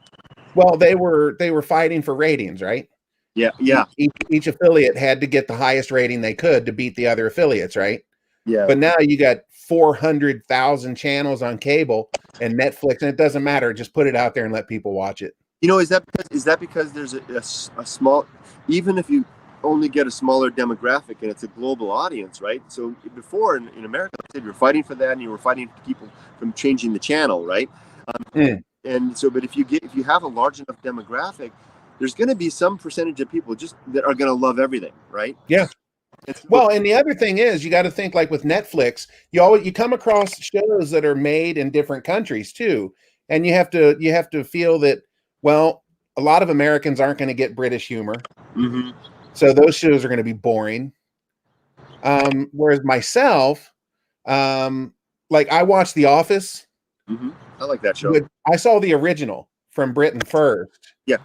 Well, they were fighting for ratings, right? Yeah. Each affiliate had to get the highest rating they could to beat the other affiliates, right? Yeah. But now you got 400,000 channels on cable and Netflix, and it doesn't matter. Just put it out there and let people watch it. Is that because there's a small, even if you only get a smaller demographic and it's a global audience, right? So before in America, you were fighting for that, and you were fighting to keep people from changing the channel, right? And so, but if you have a large enough demographic, there's going to be some percentage of people just that are going to love everything, right? Yeah. Well, and the other thing is, you got to think like with Netflix, you come across shows that are made in different countries too, and you have to feel that, well, a lot of Americans aren't going to get British humor, so those shows are going to be boring. Whereas myself, like I watched The Office. I like that show. I saw the original from Britain first. Yeah.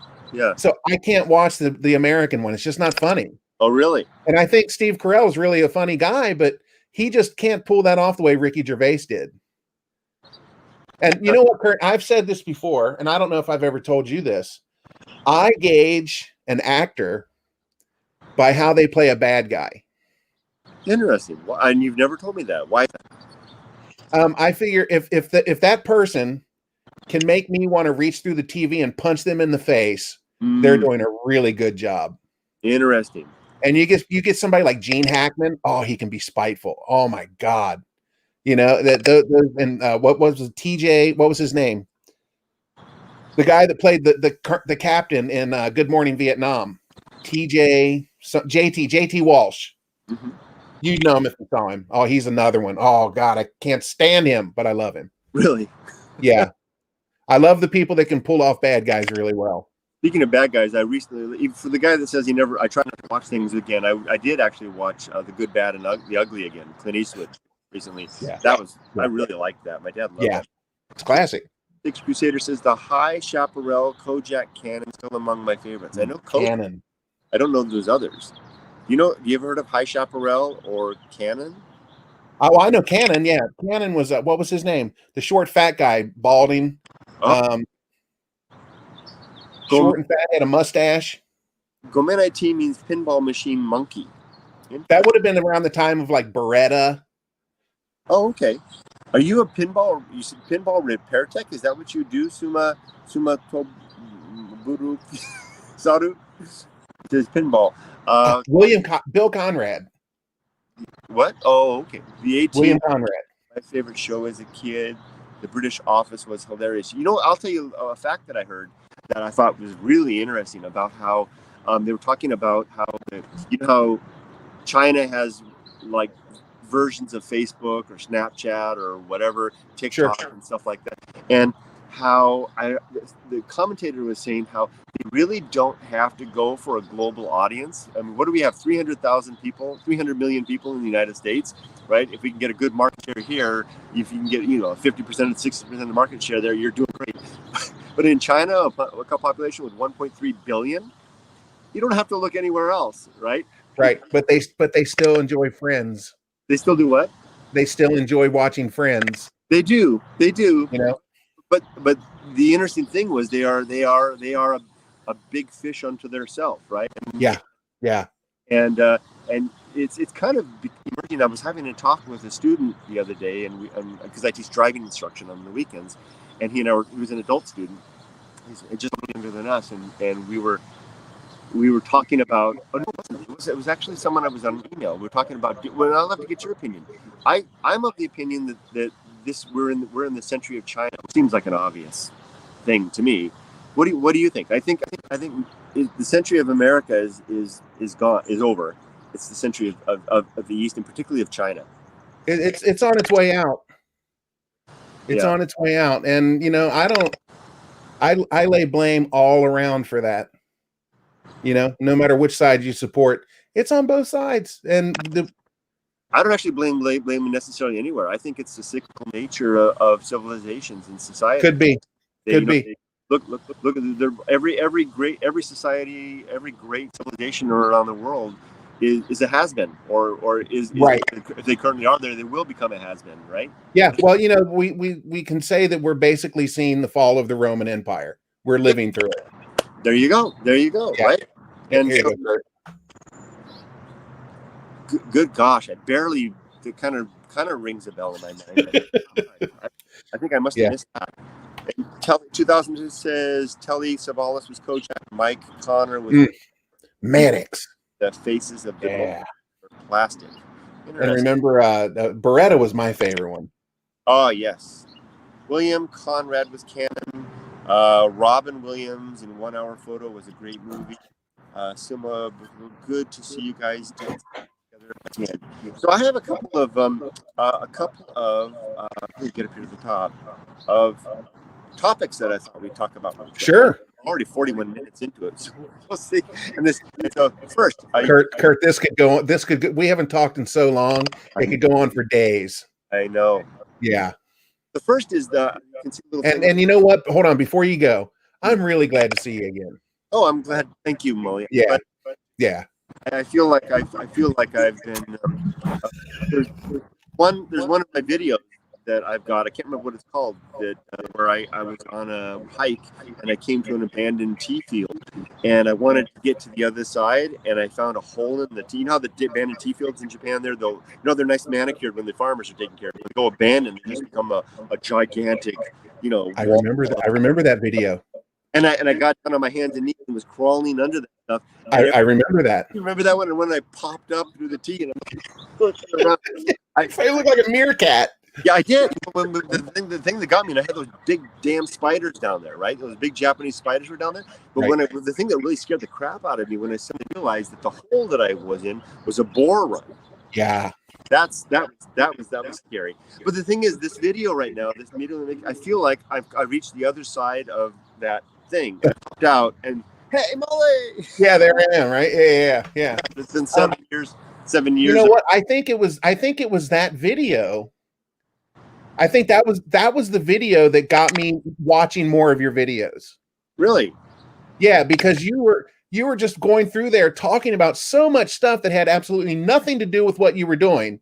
So I can't watch the American one. It's just not funny. Oh, really? And I think Steve Carell is really a funny guy, but he just can't pull that off the way Ricky Gervais did. And you know what, Kurt? I've said this before, and I don't know if I've ever told you this. I gauge an actor by how they play a bad guy. Interesting. Well, and you've never told me that. Why? I figure if that person can make me want to reach through the TV and punch them in the face, they're doing a really good job. Interesting. And you get somebody like Gene Hackman. Oh, he can be spiteful. Oh my God. What was TJ? What was his name? The guy that played the captain in Good Morning Vietnam. JT Walsh. You'd know him if you saw him. Oh, he's another one. Oh God, I can't stand him, but I love him. Really? Yeah. I love the people that can pull off bad guys really well. Speaking of bad guys, I recently, for the guy that says I try not to watch things again. I did actually watch The Good, Bad, and the Ugly again. Clint Eastwood recently. Yeah. I really liked that. My dad loved it. It's classic. Six Crusader says the High Chaparral Kojak Cannon still among my favorites. I know Cannon. I don't know those others. You ever heard of High Chaparral or Cannon? Oh, I know Cannon. Yeah, Cannon was what was his name? The short, fat guy, balding. Short and fat, had a mustache. Gomenite means pinball machine monkey. That would have been around the time of like Beretta. Oh, okay. Are you a pinball? You said pinball repair tech? Is that what you do? Suma Toburu Saru? It says pinball. Bill Conrad. What? Oh, okay. William Conrad. My favorite show as a kid. The British Office was hilarious. I'll tell you a fact that I heard that I thought was really interesting about how they were talking about how China has like versions of Facebook or Snapchat or whatever, TikTok and stuff like that, and how the commentator was saying how they really don't have to go for a global audience. I mean, what do we have? 300 million people in the United States, right? If we can get a good market share here, if you can get 50% to 60% of the market share there, you're doing great. But in China, a population with 1.3 billion, you don't have to look anywhere else, right? Right, but they still enjoy Friends. They still do what? They still enjoy watching Friends. They do. But the interesting thing was they are a big fish unto themselves, right? Yeah. And it's kind of emerging. I was having a talk with a student the other day, and because I teach driving instruction on the weekends, and he was an adult student. He's just younger than us, and we were talking about. Oh no, it was actually someone I was on email. We were talking about. Well, I'd love to get your opinion. I'm of the opinion that we're in the century of China. It seems like an obvious thing to me. What do you think? I think the century of America is over. it's the century of the East, and particularly of China. It's on its way out. It's Yeah. on its way out, and I lay blame all around for that. No matter which side you support, it's on both sides. And I don't actually blame necessarily anywhere. I think it's the cyclical nature of civilizations and society. Could be. Look at every society, every great civilization around the world is a has-been, or is right. If they currently are there, they will become a has-been, right? Yeah. Well, we can say that we're basically seeing the fall of the Roman Empire. We're living through it. There you go. Yeah. Right. And here so, you go, good gosh, it kind of rings a bell in my mind. I think I must have missed that. 2002 says Telly Savalas was coach. Mike Connor was Mannix. The faces of the plastic. And remember, Beretta was my favorite one. Oh yes, William Conrad was canon. Robin Williams in 1 Hour Photo was a great movie. Sima, good to see you guys together again. So I have a couple of let me get up here to the top of topics that I thought we'd talk about. Sure. I'm already 41 minutes into it, so we'll see. And so first, Kurt, this could go on. We haven't talked in so long. It could go on for days. I know. Yeah. The first is and you know what? Hold on, before you go, I'm really glad to see you again. Oh, I'm glad. Thank you, Mully. Yeah. Yeah. I feel like I've been. There's one of my videos that I've got. I can't remember what it's called. That where I was on a hike and I came to an abandoned tea field, and I wanted to get to the other side, and I found a hole in the tea. You know how the abandoned tea fields in Japan, they're nice manicured when the farmers are taking care of it. They go abandoned, they just become a gigantic. I remember that video. And I got down on my hands and knees and was crawling under that stuff. I remember that. You remember that one? And when I popped up through the tea, and I'm looking around, I look like a meerkat. Yeah, I did. The thing that got me, and I had those big damn spiders down there, right? Those big Japanese spiders were down there. But the thing that really scared the crap out of me when I suddenly realized that the hole that I was in was a boar run. Yeah. That was scary. But the thing is, this video right now, I feel like I've reached the other side of that thing. I popped out and hey, Mully. Yeah, there I am. Right. Yeah. It's been 7 years. 7 years. You know what? I think it was that video. I think that was the video that got me watching more of your videos. Really? Yeah, because you were just going through there talking about so much stuff that had absolutely nothing to do with what you were doing.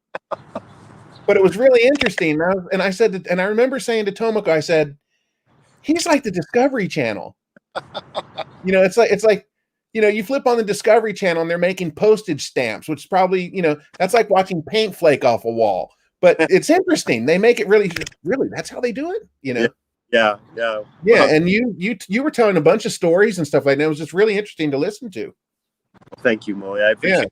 But it was really interesting. And I remember saying to Tomoko, I said, he's like the Discovery Channel. It's like you flip on the Discovery Channel and they're making postage stamps, which probably, that's like watching paint flake off a wall. But it's interesting. They make it really, that's how they do it, Yeah. And you were telling a bunch of stories and stuff like that. It was just really interesting to listen to. Thank you, Mully. I appreciate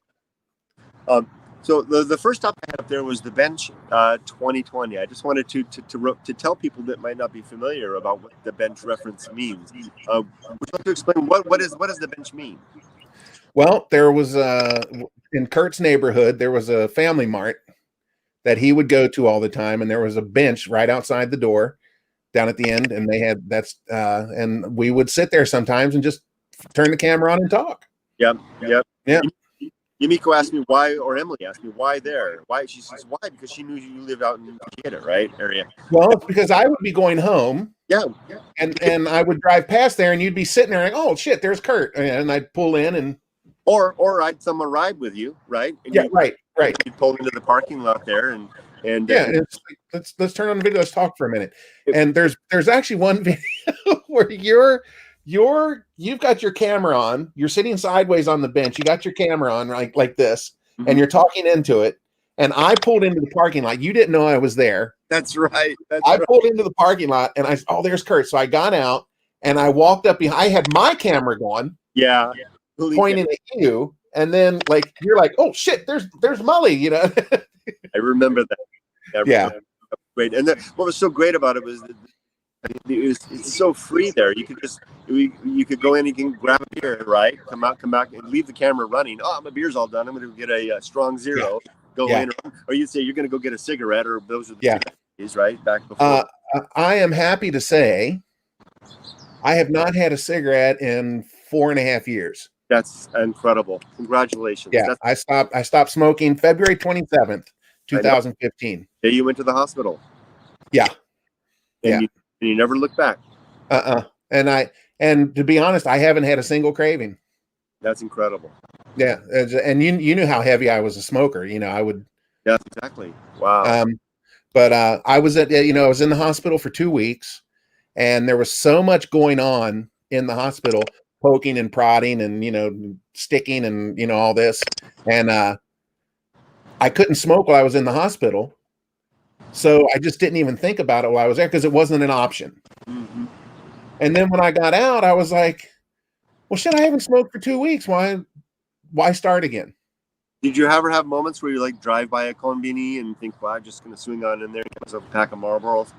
it. So the first topic I had up there was the bench 2020. I just wanted to tell people that might not be familiar about what the bench reference means. Would you like to explain what does the bench mean? Well, there was in Kurt's neighborhood, there was a Family Mart that he would go to all the time, and there was a bench right outside the door down at the end, and they had and we would sit there sometimes and just turn the camera on and talk. Yep. Yeah. Yumiko asked me why, or Emily asked me why there. Why? She says why, because she knew you lived out in the theater, right area. Well, it's because I would be going home. Yeah. And I would drive past there, and you'd be sitting there like, oh shit, there's Kurt, and I'd pull in and. Or I'd someone ride with you, right? And right. You'd pull into the parking lot there, and it's like, let's turn on the video. Let's talk for a minute. And there's actually one video where you've got your camera on. You're sitting sideways on the bench. You got your camera on like this, and you're talking into it. And I pulled into the parking lot. You didn't know I was there. That's right. I pulled into the parking lot, and there's Kurt. So I got out and I walked up behind. I had my camera going. Yeah. Pointing at you, and then you're like, oh shit, there's Mully, I remember that. Yeah. Great. And what was so great about it was that It's so free there. You could go in, you can grab a beer, right? Come back, and leave the camera running. Oh, my beer's all done. I'm going to get a strong zero. Yeah. Go Yeah. in, or you'd say you're going to go get a cigarette, or those are the Yeah. days, right? Back before. I am happy to say I have not had a cigarette in 4.5 years. That's incredible. Congratulations. Yeah, I stopped smoking February 27th, 2015. Day you went to the hospital. Yeah. And you never looked back. And to be honest, I haven't had a single craving. That's incredible. Yeah, and you knew how heavy I was a smoker. I would. Yeah, exactly. Wow. But I was I was in the hospital for 2 weeks, and there was so much going on in the hospital, poking and prodding and sticking and all this, and I couldn't smoke while I was in the hospital, so I just didn't even think about it while I was there because it wasn't an option. Mm-hmm. And then when I got out, I was like, well, shit, I haven't smoked for 2 weeks. Why start again? Did you ever have moments where you drive by a Konbini and think, well, I'm just going to swing on in there and get a pack of Marlboros?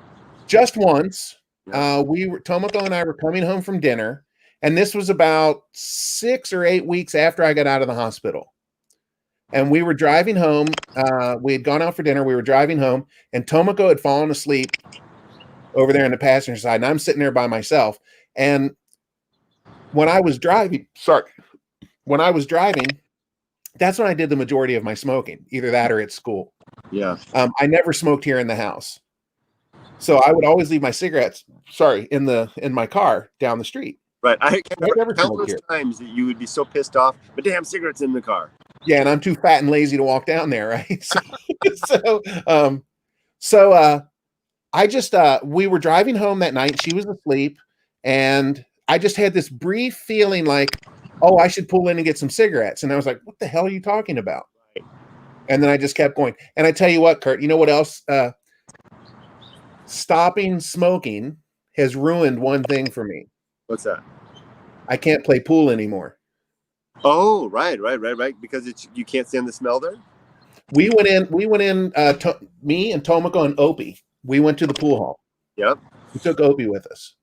Just once. Yeah. Tomoko and I were coming home from dinner, and this was about 6 or 8 weeks after I got out of the hospital. And we were driving home. We had gone out for dinner. We were driving home, and Tomoko had fallen asleep over there in the passenger side, and I'm sitting there by myself. And when I was driving, that's when I did the majority of my smoking, either that or at school. Yeah. I never smoked here in the house. So I would always leave my cigarettes, in my car down the street. Right. I can remember never countless times that you would be so pissed off, but damn, cigarettes in the car. Yeah, and I'm too fat and lazy to walk down there, right? We were driving home that night. She was asleep, and I just had this brief feeling like, oh, I should pull in and get some cigarettes. And I was like, what the hell are you talking about? Right. And then I just kept going. And I tell you what, Kurt, you know what else? Stopping smoking has ruined one thing for me. What's that? I can't play pool anymore. Oh, right. Because you can't stand the smell there? We went in, me and Tomoko and Opie, we went to the pool hall. Yep. We took Opie with us.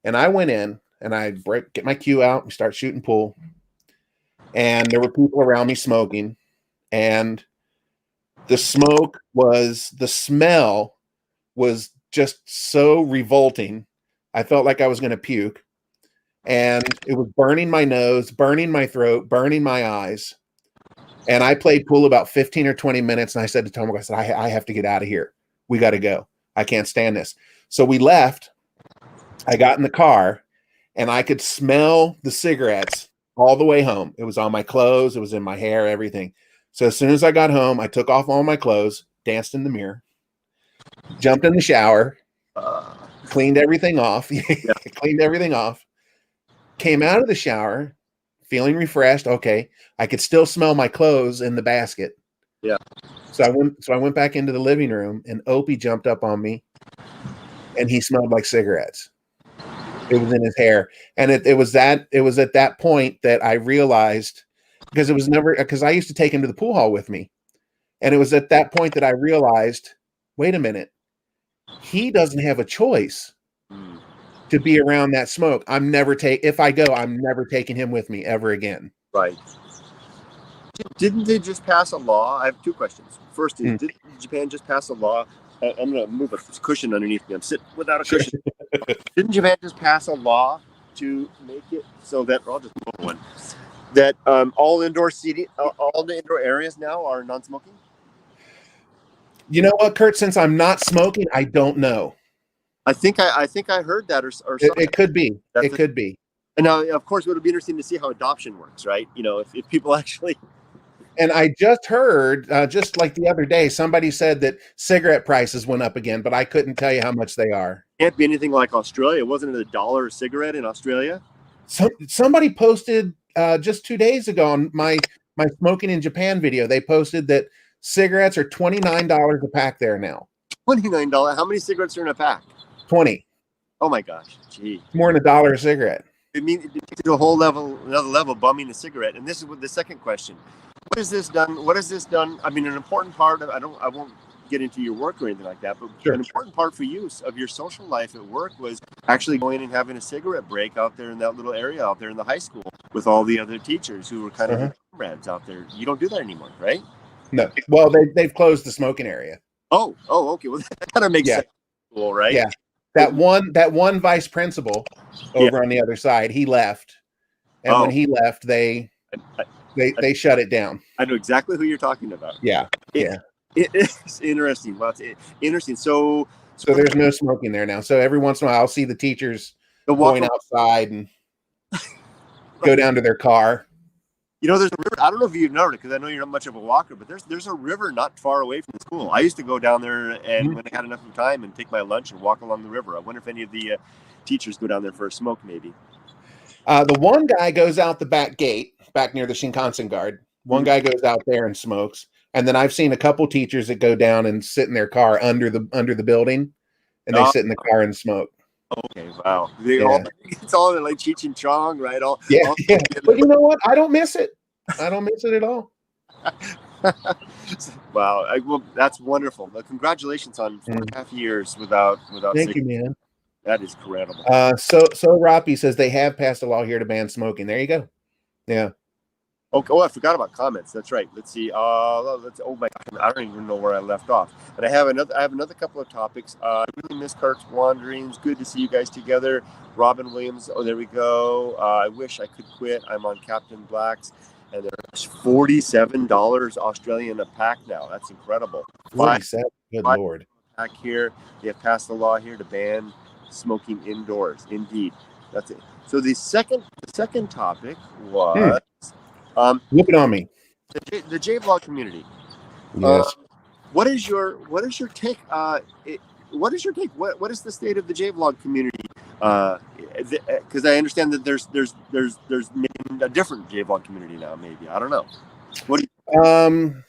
And I went in, and I get my cue out, and start shooting pool. And there were people around me smoking. And the smell was just so revolting. I felt like I was going to puke. And it was burning my nose, burning my throat, burning my eyes. And I played pool about 15 or 20 minutes. And I said to Tomoko, I said, I have to get out of here. We got to go. I can't stand this. So we left. I got in the car, and I could smell the cigarettes all the way home. It was on my clothes. It was in my hair, everything. So as soon as I got home, I took off all my clothes, danced in the mirror, jumped in the shower, cleaned everything off, came out of the shower, feeling refreshed. Okay. I could still smell my clothes in the basket. Yeah. So I went back into the living room, and Opie jumped up on me, and he smelled like cigarettes. It was in his hair. And it was at that point that I realized, because I used to take him to the pool hall with me. And it was at that point that I realized, wait a minute, he doesn't have a choice to be around that smoke. If I go, I'm never taking him with me ever again. Right. Didn't they just pass a law? I have two questions. First is, did Japan just pass a law? I'm going to move a cushion underneath me. I'm sitting without a cushion. Didn't Japan just pass a law to make it so that, I'll just move one, that all the indoor areas now are non-smoking? You know what, Kurt? Since I'm not smoking, I don't know. I think I heard that or something. It could be. It could be. And now, of course, it would be interesting to see how adoption works, right? If people actually. And I just heard, just like the other day, somebody said that cigarette prices went up again, but I couldn't tell you how much they are. Can't be anything like Australia. Wasn't it $1 a cigarette in Australia? Somebody posted just 2 days ago on my Smoking in Japan video. They posted that cigarettes are $29 a pack there now. $29. How many cigarettes are in a pack? 20. Oh my gosh, gee. More than $1 a cigarette. It means it takes it to another level, bumming a cigarette. And this is the second question. What has this done? I mean, an important part of I won't get into your work or anything like that, but Sure. an important part for you of your social life at work was actually going and having a cigarette break out there in that little area out there in the high school with all the other teachers who were kind of your comrades out there. You don't do that anymore, right? No. Well, they've closed the smoking area. Oh, okay. Well, that kind of makes sense. Cool, right? Yeah. That one vice principal over on the other side, he left. And when he left, they shut it down. I know exactly who you're talking about. Yeah. It's interesting. Well, it's interesting. So there's no smoking there now. So every once in a while, I'll see the teachers going outside and go down to their car. You know, there's a river. I don't know if you've known it because I know you're not much of a walker, but there's a river not far away from the school. I used to go down there and when I had enough time and take my lunch and walk along the river. I wonder if any of the teachers go down there for a smoke, maybe. The one guy goes out the back gate, back near the Shinkansen guard. One guy goes out there and smokes. And then I've seen a couple teachers that go down and sit in their car under the building, and they sit in the car and smoke. Okay, wow. It's all like Cheech and Chong, right? Yeah. But you know what? I don't miss it. I don't miss it at all. Wow. Well, that's wonderful. Well, congratulations on 4.5 years without. Thank you, man. That is incredible. So Roppy says they have passed a law here to ban smoking. There you go. Yeah. Okay. Oh, I forgot about comments. That's right. Let's see. Oh my God, I don't even know where I left off. But I have another couple of topics. I really miss Kurt's wanderings. Good to see you guys together. Robin Williams. Oh, there we go. I wish I could quit. I'm on Captain Black's, and there's $47 Australian a pack now. That's incredible. 47. Good Lord. Pack here. They have passed a law here to ban smoking indoors. Indeed. That's it. So the second topic was. Look it on me. The Jvlog community. Yes. What is your take? What is your take? What is the state of the Jvlog community? Because I understand that there's maybe a different Jvlog community now. Maybe I don't know. What do you?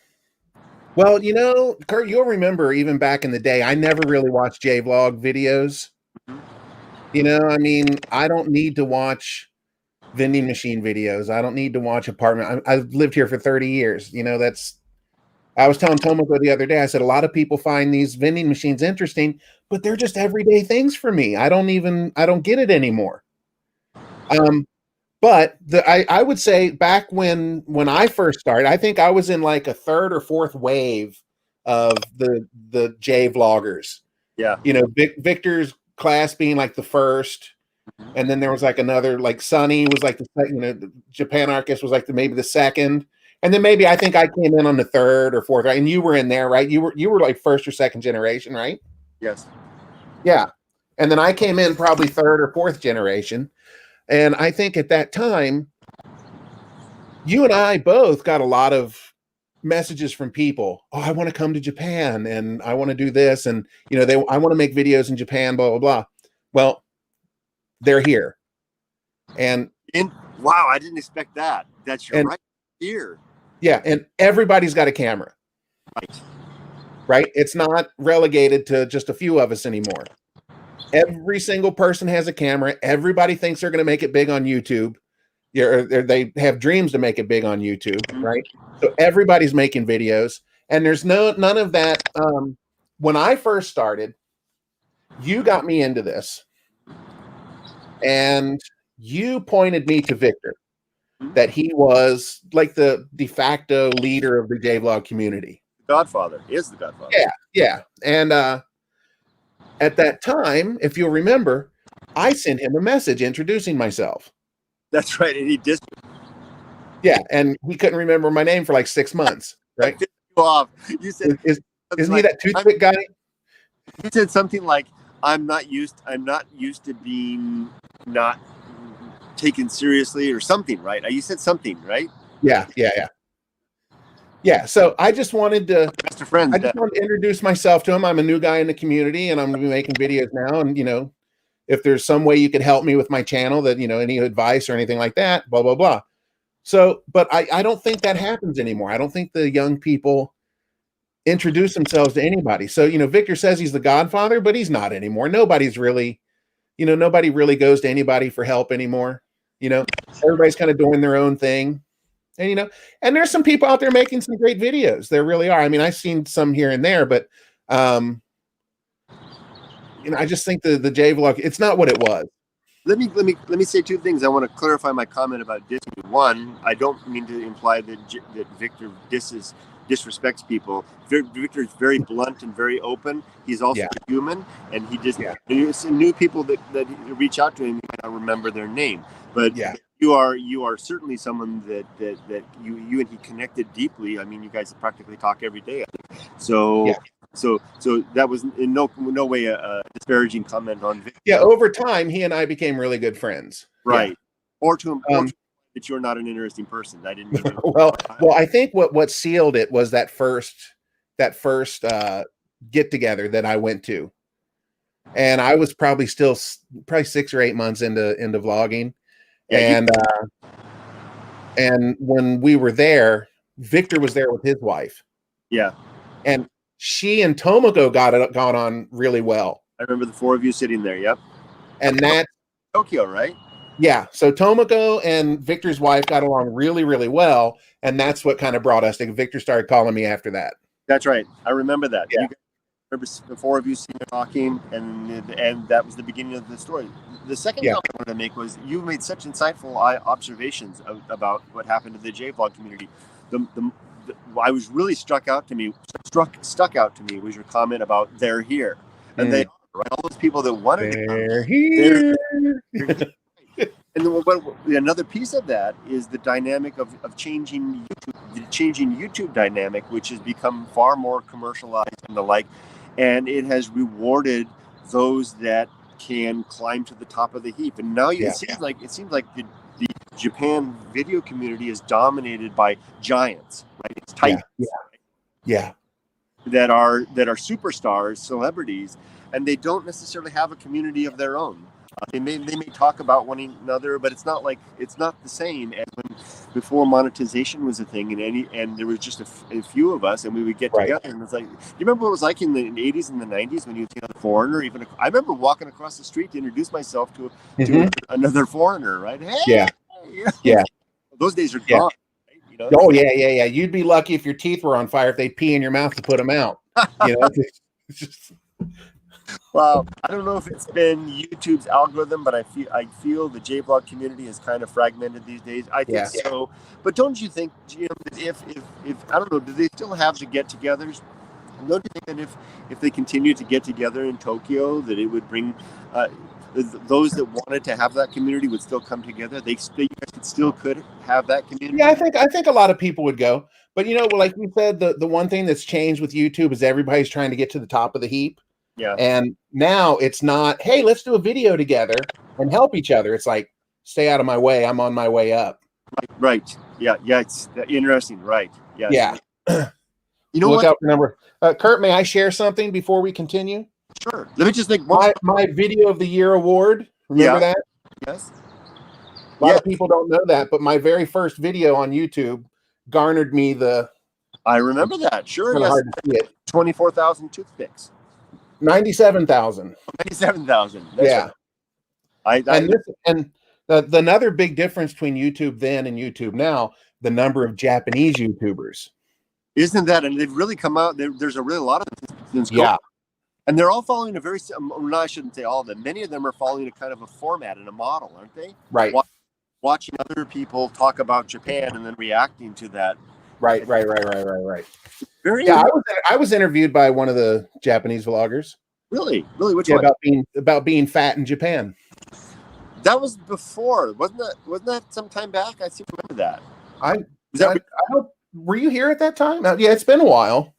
Well, you know, Kurt, you'll remember even back in the day, I never really watched Jvlog videos. You know, I mean, I don't need to watch vending machine videos. I don't need to watch apartment. I've lived here for 30 years. You know, I was telling Tomoko the other day, I said, a lot of people find these vending machines interesting, but they're just everyday things for me. I don't get it anymore. But I would say back when I first started, I think I was in like a third or fourth wave of the Jvloggers. Yeah. You know, Victor's class being like the first. And then there was like another, like Sonny was like the second, you know, Japan Arcus was like maybe the second. And then maybe I think I came in on the third or fourth, right? And you were in there, right? You were like first or second generation, right? Yes. Yeah. And then I came in probably third or fourth generation. And I think at that time, you and I both got a lot of messages from people. Oh, I want to come to Japan and I want to do this. And, you know, I want to make videos in Japan, blah, blah, blah. Well, they're here. And wow, I didn't expect that. That's right here. Yeah, and everybody's got a camera. Right? It's not relegated to just a few of us anymore. Every single person has a camera. Everybody thinks they're going to make it big on YouTube. They have dreams to make it big on YouTube, right? So everybody's making videos, and there's none of that. When I first started, you got me into this. And you pointed me to Victor, that he was like the de facto leader of the Jvlog community. Godfather is the Godfather. Yeah. And at that time, if you'll remember, I sent him a message introducing myself. That's right, and he did. Yeah, and he couldn't remember my name for like 6 months, right? You said, isn't he that toothpick guy? He said something like, I'm not used to being not taken seriously or something, right? You said something, right? Yeah. So I just wanted to introduce myself to him. I'm a new guy in the community and I'm going to be making videos now. And, you know, if there's some way you could help me with my channel that, you know, any advice or anything like that, blah, blah, blah. So, but I don't think that happens anymore. I don't think the young people introduce themselves to anybody. So, you know, Victor says he's the Godfather, but he's not anymore. Nobody's really, you know, nobody really goes to anybody for help anymore. You know, everybody's kind of doing their own thing. And, you know, and there's some people out there making some great videos. There really are. I mean, I've seen some here and there, but Um, I just think the Jvlog, it's not what it was. Let me say two things. I want to clarify my comment about Disney. One, I don't mean to imply that Victor disrespects people. Victor is very blunt and very open. He's also human, and he just new people that reach out to him. You might not remember their name, but you are certainly someone that you and he connected deeply. I mean, you guys practically talk every day. So. So that was in no way a disparaging comment on Victor. Yeah, over time, he and I became really good friends. Right. Yeah. Or to imply that you're not an interesting person. I didn't mean to. well, I think what sealed it was that first get together that I went to, and I was probably 6 or 8 months into vlogging, and when we were there, Victor was there with his wife. Yeah, and she and Tomoko got on really well. I remember the four of you sitting there. Yep. And that's Tokyo, right? Yeah. So Tomoko and Victor's wife got along really, really well. And that's what kind of brought us to Victor started calling me after that. That's right. I remember that. Yeah. You remember the four of you sitting there talking, and that was the beginning of the story. The second comment I wanted to make was you made such insightful observations about what happened to the Jvlog community. I was really stuck out to me was your comment about they're here, and they right all those people that wanted to come here. And another piece of that is the dynamic of changing YouTube dynamic, which has become far more commercialized and the like, and it has rewarded those that can climb to the top of the heap. And now it seems like the Japan video community is dominated by giants, right? It's titans, that are superstars, celebrities, and they don't necessarily have a community of their own. They may talk about one another, but it's not the same as when before monetization was a thing, and there was just a few of us, and we would get together, and it's like, you remember what it was like in the 80s and the 90s when you would see a foreigner? I remember walking across the street to introduce myself to another foreigner, right? Hey, yeah. Those days are gone. Right? You know? Oh yeah. You'd be lucky if your teeth were on fire if they pee in your mouth to put them out. You know. Well, I don't know if it's been YouTube's algorithm, but I feel the Jvlog community is kind of fragmented these days. I think so. But don't you think, Jim, that if I don't know, do they still have the get-togethers? Don't you think that if they continue to get together in Tokyo, that it would bring those that wanted to have that community would still come together? You guys still could have that community. Yeah, I think a lot of people would go. But like you said, the one thing that's changed with YouTube is everybody's trying to get to the top of the heap. Yeah. And now it's not, hey, let's do a video together and help each other. It's like, stay out of my way. I'm on my way up. Right. Yeah. It's interesting. Right. Yeah. You know Look what? out for number. Kurt, may I share something before we continue? Sure. Let me just make my Video of the Year award. Remember that? Yes. A lot of people don't know that, but my very first video on YouTube garnered me the. I remember that. Sure. Yes. Hard to see it. 24,000 toothpicks. 97,000. 97,000. Yeah. Right. And another big difference between YouTube then and YouTube now, the number of Japanese YouTubers. Isn't that? And they've really come out. There's a lot of them. Yeah. And they're all following a very. No, I shouldn't say all of them. Many of them are following a kind of a format and a model, aren't they? Right. Watching other people talk about Japan and then reacting to that. Right. I was interviewed by one of the Japanese vloggers. Really? Which one? About being fat in Japan. That was before, wasn't that some time back? I seem to remember that. Were you here at that time? Yeah, it's been a while.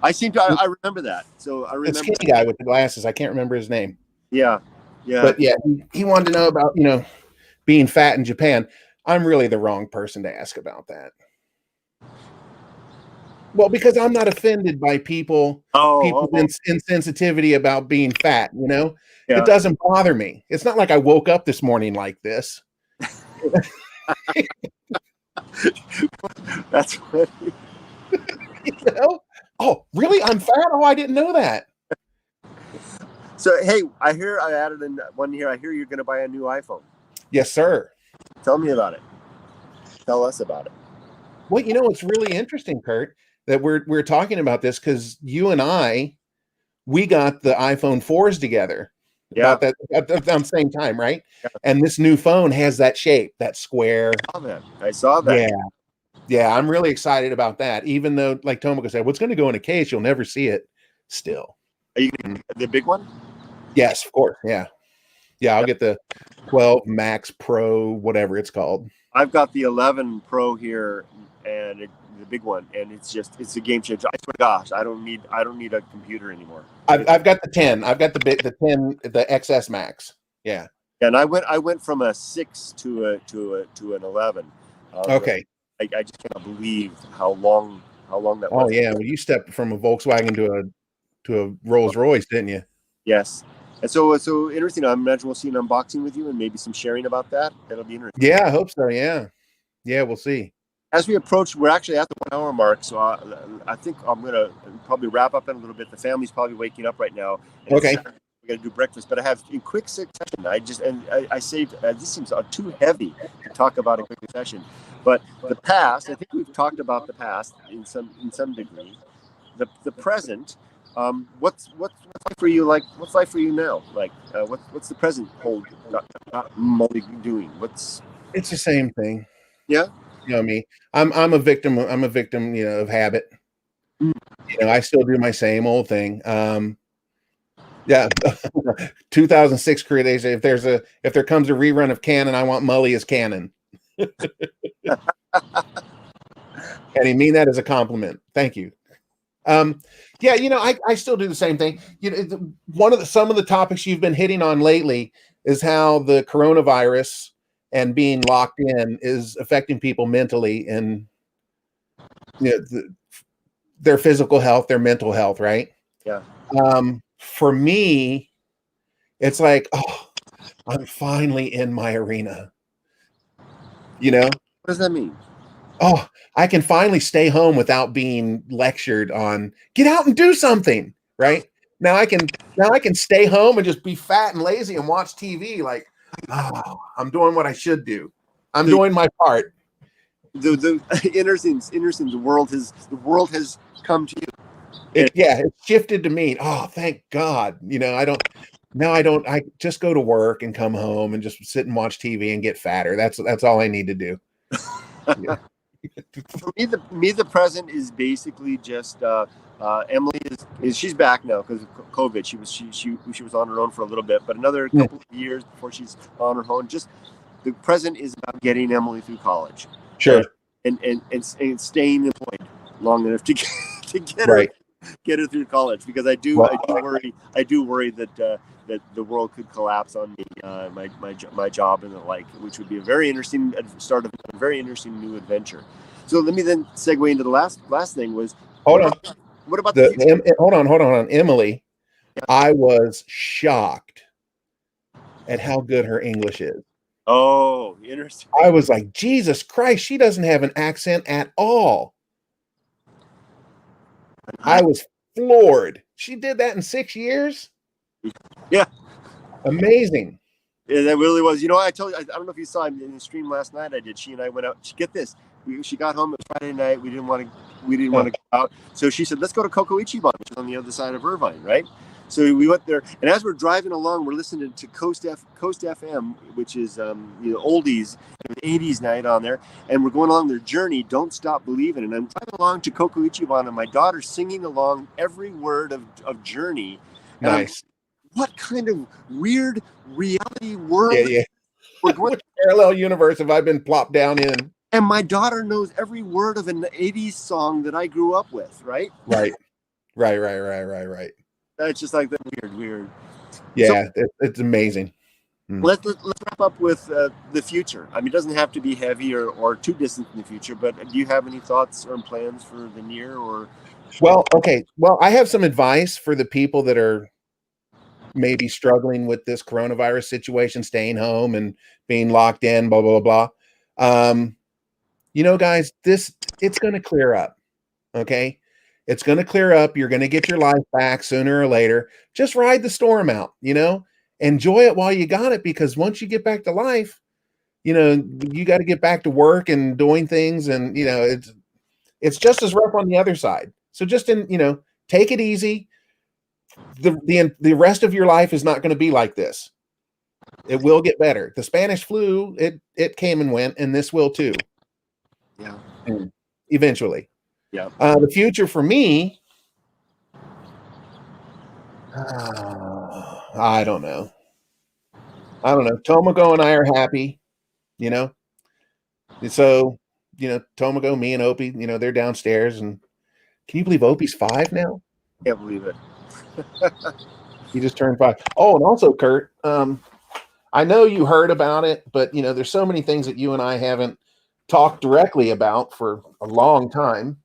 I remember that. So I remember the skinny guy with the glasses. I can't remember his name. Yeah. But yeah, he wanted to know about being fat in Japan. I'm really the wrong person to ask about that. Well, because I'm not offended by people's insensitivity about being fat, It doesn't bother me. It's not like I woke up this morning like this. That's funny. Oh, really? I'm fat? Oh, I didn't know that. So, hey, I added in one here. I hear you're going to buy a new iPhone. Yes, sir. Tell me about it. Tell us about it. Well, what's really interesting, Kurt, that we're talking about this because you and we got the iPhone 4s together about that at the same time, right? Yeah. And this new phone has that shape, that square. I saw that. Yeah. Yeah, I'm really excited about that. Even though, like Tomoko said, what's going to go in a case, you'll never see it still. Are you gonna get the big one? Yes, of course. Yeah. Yeah, I'll get the 12 Max Pro, whatever it's called. I've got the 11 Pro here, and the big one, and it's a game changer. I swear to gosh, I don't need a computer anymore. I've got the 10. I've got the 10, the XS Max. Yeah. And I went from a 6 to an 11. Okay. I just cannot believe how long that was. Oh yeah, well, you stepped from a Volkswagen to a Rolls Royce, didn't you? Yes. And so interesting. I imagine we'll see an unboxing with you and maybe some sharing about that. That'll be interesting. Yeah, I hope so. Yeah. Yeah, we'll see. As we approach, we're actually at the 1 hour mark, so I think I'm gonna probably wrap up in a little bit. The family's probably waking up right now. Okay. We got to do breakfast, but I have in quick succession. I saved. This seems too heavy to talk about in quick succession, but the past. I think we've talked about the past in some degree. The present. What's life for you like? What's life for you now? Like, what's the present hold? Not Mully doing. It's the same thing. Yeah. You know me. I'm a victim. I'm a victim. You know, of habit. You know, I still do my same old thing. Yeah, 2006 Korea Days. If there comes a rerun of Canon, I want Mully as Canon. And he mean that as a compliment. Thank you. Yeah, you know, I still do the same thing. You know, some of the topics you've been hitting on lately is how the coronavirus and being locked in is affecting people mentally and, you know, their physical health, their mental health, right? Yeah. For me, it's like, oh, I'm finally in my arena. You know? What does that mean? Oh, I can finally stay home without being lectured on get out and do something, right? Now I can stay home and just be fat and lazy and watch TV like, oh, I'm doing what I should do. I'm doing my part. The interesting. The world has come to you. It shifted to me. Oh, thank God. You know, I just go to work and come home and just sit and watch TV and get fatter. That's all I need to do. Yeah. For me, the present is basically just Emily is she's back now because of COVID. She was on her own for a little bit, but another couple of years before she's on her own. Just the present is about getting Emily through college. Sure. And staying employed long enough to get right. Get her through college, because I do worry that the world could collapse on me, my job and the like, which would be a very interesting start of a very interesting new adventure. So let me then segue into the last thing was hold on. What about hold on, Emily? Yeah. I was shocked at how good her English is. Oh, interesting. I was like, Jesus Christ, she doesn't have an accent at all. I was floored. She did that in 6 years. Yeah. Amazing. Yeah, that really was. You know, I told you, I don't know if you saw in the stream last night. I did. She and I went out. Get this. She got home. It was Friday night. We didn't want to go out. So she said, let's go to Coco Ichiban, which is on the other side of Irvine, right? So we went there, and as we're driving along, we're listening to Coast FM, which is oldies, 80s night on there, and we're going along their journey, Don't Stop Believing. And I'm driving along to Coco Ichiban, and my daughter's singing along every word of Journey. Nice. What kind of weird reality world? Yeah. What parallel universe have I been plopped down in? And my daughter knows every word of an 80s song that I grew up with, right? Right. That's just like that weird. Yeah, so, it's amazing. Let's wrap up with the future. I mean, it doesn't have to be heavy or too distant in the future, but do you have any thoughts or plans for the near or? Well, okay. Well, I have some advice for the people that are maybe struggling with this coronavirus situation, staying home and being locked in, blah, blah, blah. You know, guys, it's going to clear up. Okay. It's going to clear up. You're going to get your life back sooner or later. Just ride the storm out, you know, enjoy it while you got it, because once you get back to life, you know, you got to get back to work and doing things. And, you know, It's just as rough on the other side. So just take it easy. The rest of your life is not going to be like this. It will get better. The Spanish flu, it came and went, and this will too. Yeah. Eventually. Yeah. The future for me, I don't know. Tomoko and I are happy, and so, Tomoko, me and Opie, they're downstairs, and can you believe Opie's 5 now? Can't believe it. He just turned 5. Oh, and also, Kurt, I know you heard about it, but there's so many things that you and I haven't talked directly about for a long time.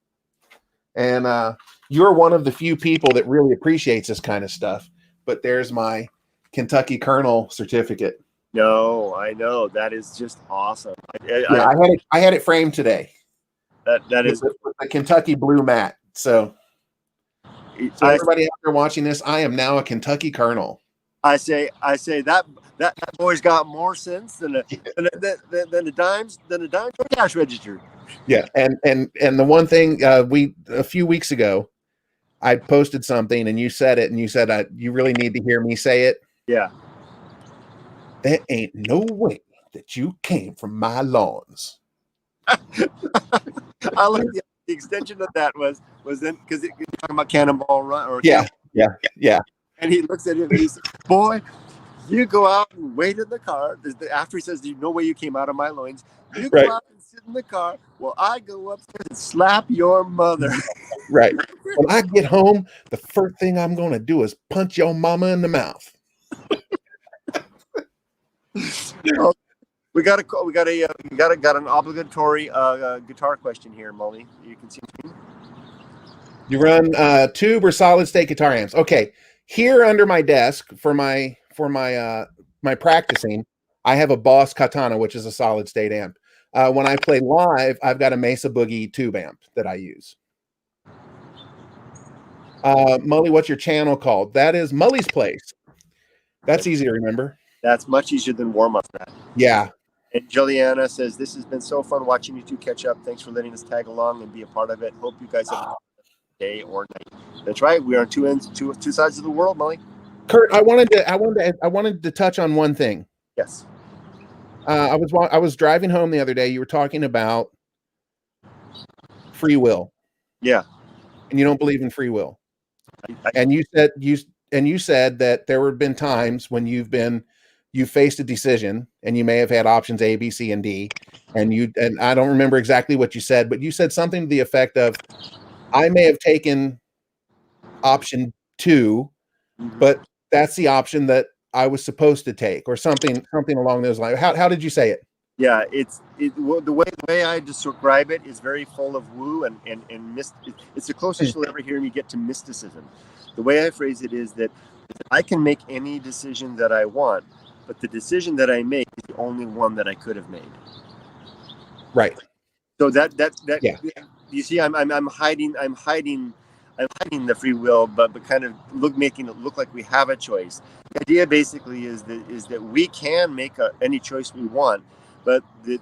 And you're one of the few people that really appreciates this kind of stuff. But there's my Kentucky Colonel certificate. No, I know. That is just awesome. I had it framed today. That is a Kentucky blue mat. So everybody out there watching this, I am now a Kentucky Colonel. I say that boy's got more sense than a dimes cash register. Yeah, and the one thing a few weeks ago, I posted something and you said it, and you said you really need to hear me say it. Yeah. There ain't no way that you came from my lawns. I like the extension of that was then because you're talking about Cannonball Run or yeah. And he looks at him and he says, "Boy, you go out and wait in the car." After he says, "There's no way you came out of my loins." You go out and sit in the car. Well, I go upstairs and slap your mother. Right. When I get home, the first thing I'm going to do is punch your mama in the mouth. We got an obligatory guitar question here, Mully. You can see me. You run tube or solid state guitar amps. Okay. Here under my desk for my practicing, I have a Boss Katana, which is a solid state amp. When I play live, I've got a Mesa Boogie tube amp that I use. Mully, what's your channel called? That is Mully's Place. That's easy to remember. That's much easier than warm up. Yeah. And Juliana says, "This has been so fun watching you two catch up. Thanks for letting us tag along and be a part of it. Hope you guys have a day or night." That's right. We are on two sides of the world, Mully. Kurt, I wanted to touch on one thing. Yes. I was driving home the other day. You were talking about free will. Yeah. And you don't believe in free will. And you said that there have been times when you faced a decision and you may have had options A, B, C, and D. And I don't remember exactly what you said, but you said something to the effect of, I may have taken option 2, but that's the option that I was supposed to take, or something along those lines. How did you say it? Yeah, the way I describe it is very full of woo and it's the closest you'll ever hear me get to mysticism. The way I phrase it is that I can make any decision that I want, but the decision that I make is the only one that I could have made. Right. So that yeah. You see, I'm hiding the free will, but kind of making it look like we have a choice. The idea basically is that we can make any choice we want, but the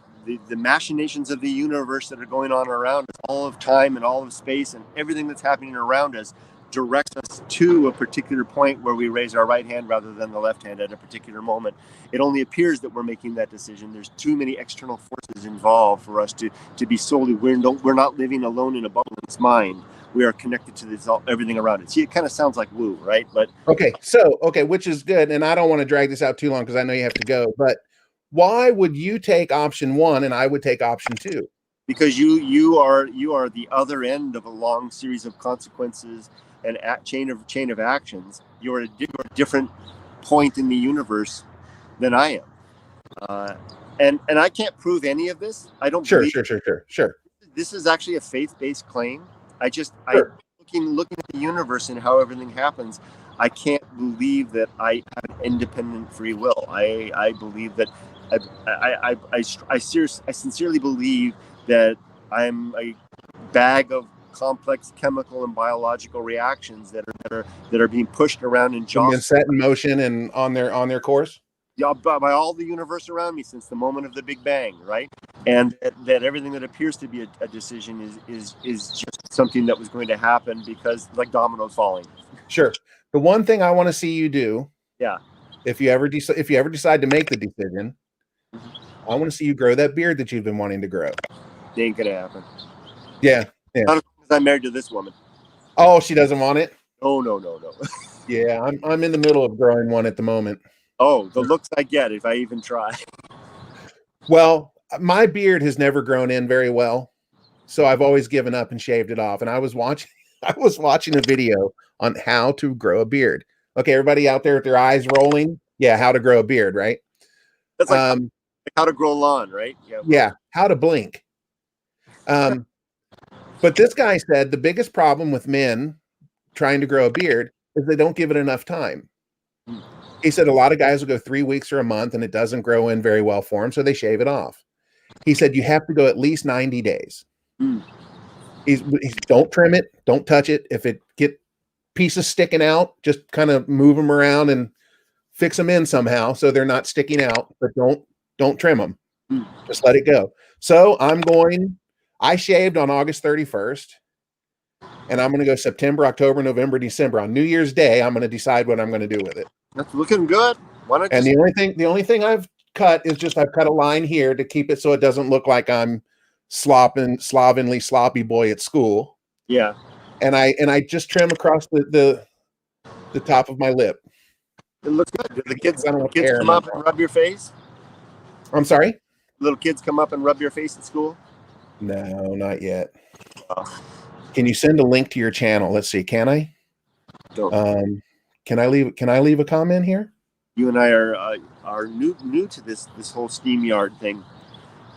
machinations of the universe that are going on around us, all of time and all of space and everything that's happening around us, directs us to a particular point where we raise our right hand rather than the left hand at a particular moment. It only appears that we're making that decision. There's too many external forces involved for us to be solely, we're not living alone in a bubble in its mind. We are connected to everything around it. See, it kind of sounds like woo, right? But okay, which is good, and I don't want to drag this out too long because I know you have to go, but why would you take option 1 and I would take option 2? Because you are the other end of a long series of consequences and chain of actions. You're a different point in the universe than I am, and I can't prove any of this. I don't. Sure. This is actually a faith-based claim. Looking at the universe and how everything happens, I can't believe that I have an independent free will. I believe that I sincerely believe that I'm a bag of complex chemical and biological reactions that are being pushed around and jostled, set in motion and on their course. yeah, by all the universe around me since the moment of the Big Bang, right? And that everything that appears to be a decision is just something that was going to happen because, like dominoes falling. Sure. The one thing I want to see you do, Yeah. if you ever decide to make the decision, I want to see you grow that beard that you've been wanting to grow. It ain't gonna happen. Yeah. Yeah. Not because I'm married to this woman. Oh, she doesn't want it? Oh no. Yeah, I'm in the middle of growing one at the moment. Oh, the looks I get if I even try. Well, my beard has never grown in very well, so I've always given up and shaved it off. And I was watching a video on how to grow a beard. Okay, everybody out there with their eyes rolling, yeah, how to grow a beard, right? That's like how to grow lawn, right? Yeah, how to blink. But this guy said the biggest problem with men trying to grow a beard is they don't give it enough time. He said a lot of guys will go 3 weeks or a month and it doesn't grow in very well for them, so they shave it off. He said you have to go at least 90 days. He's don't trim it, don't touch it. If it get pieces sticking out, just kind of move them around and fix them in somehow so they're not sticking out, but don't trim them. Just let it go. So I shaved on August 31st. And I'm going to go September, October, November, December. On New Year's Day, I'm going to decide what I'm going to do with it. That's looking good. Why not? And the only thing I've cut is just I've cut a line here to keep it so it doesn't look like I'm slovenly sloppy boy at school. Yeah. And I just trim across the top of my lip. It looks good. Do the kids come up and rub your face? I'm sorry? Little kids come up and rub your face at school? No, not yet. Oh. Can you send a link to your channel? Let's see. Can I? Don't. Can I leave a comment here? You and I are new to this whole SteamYard thing.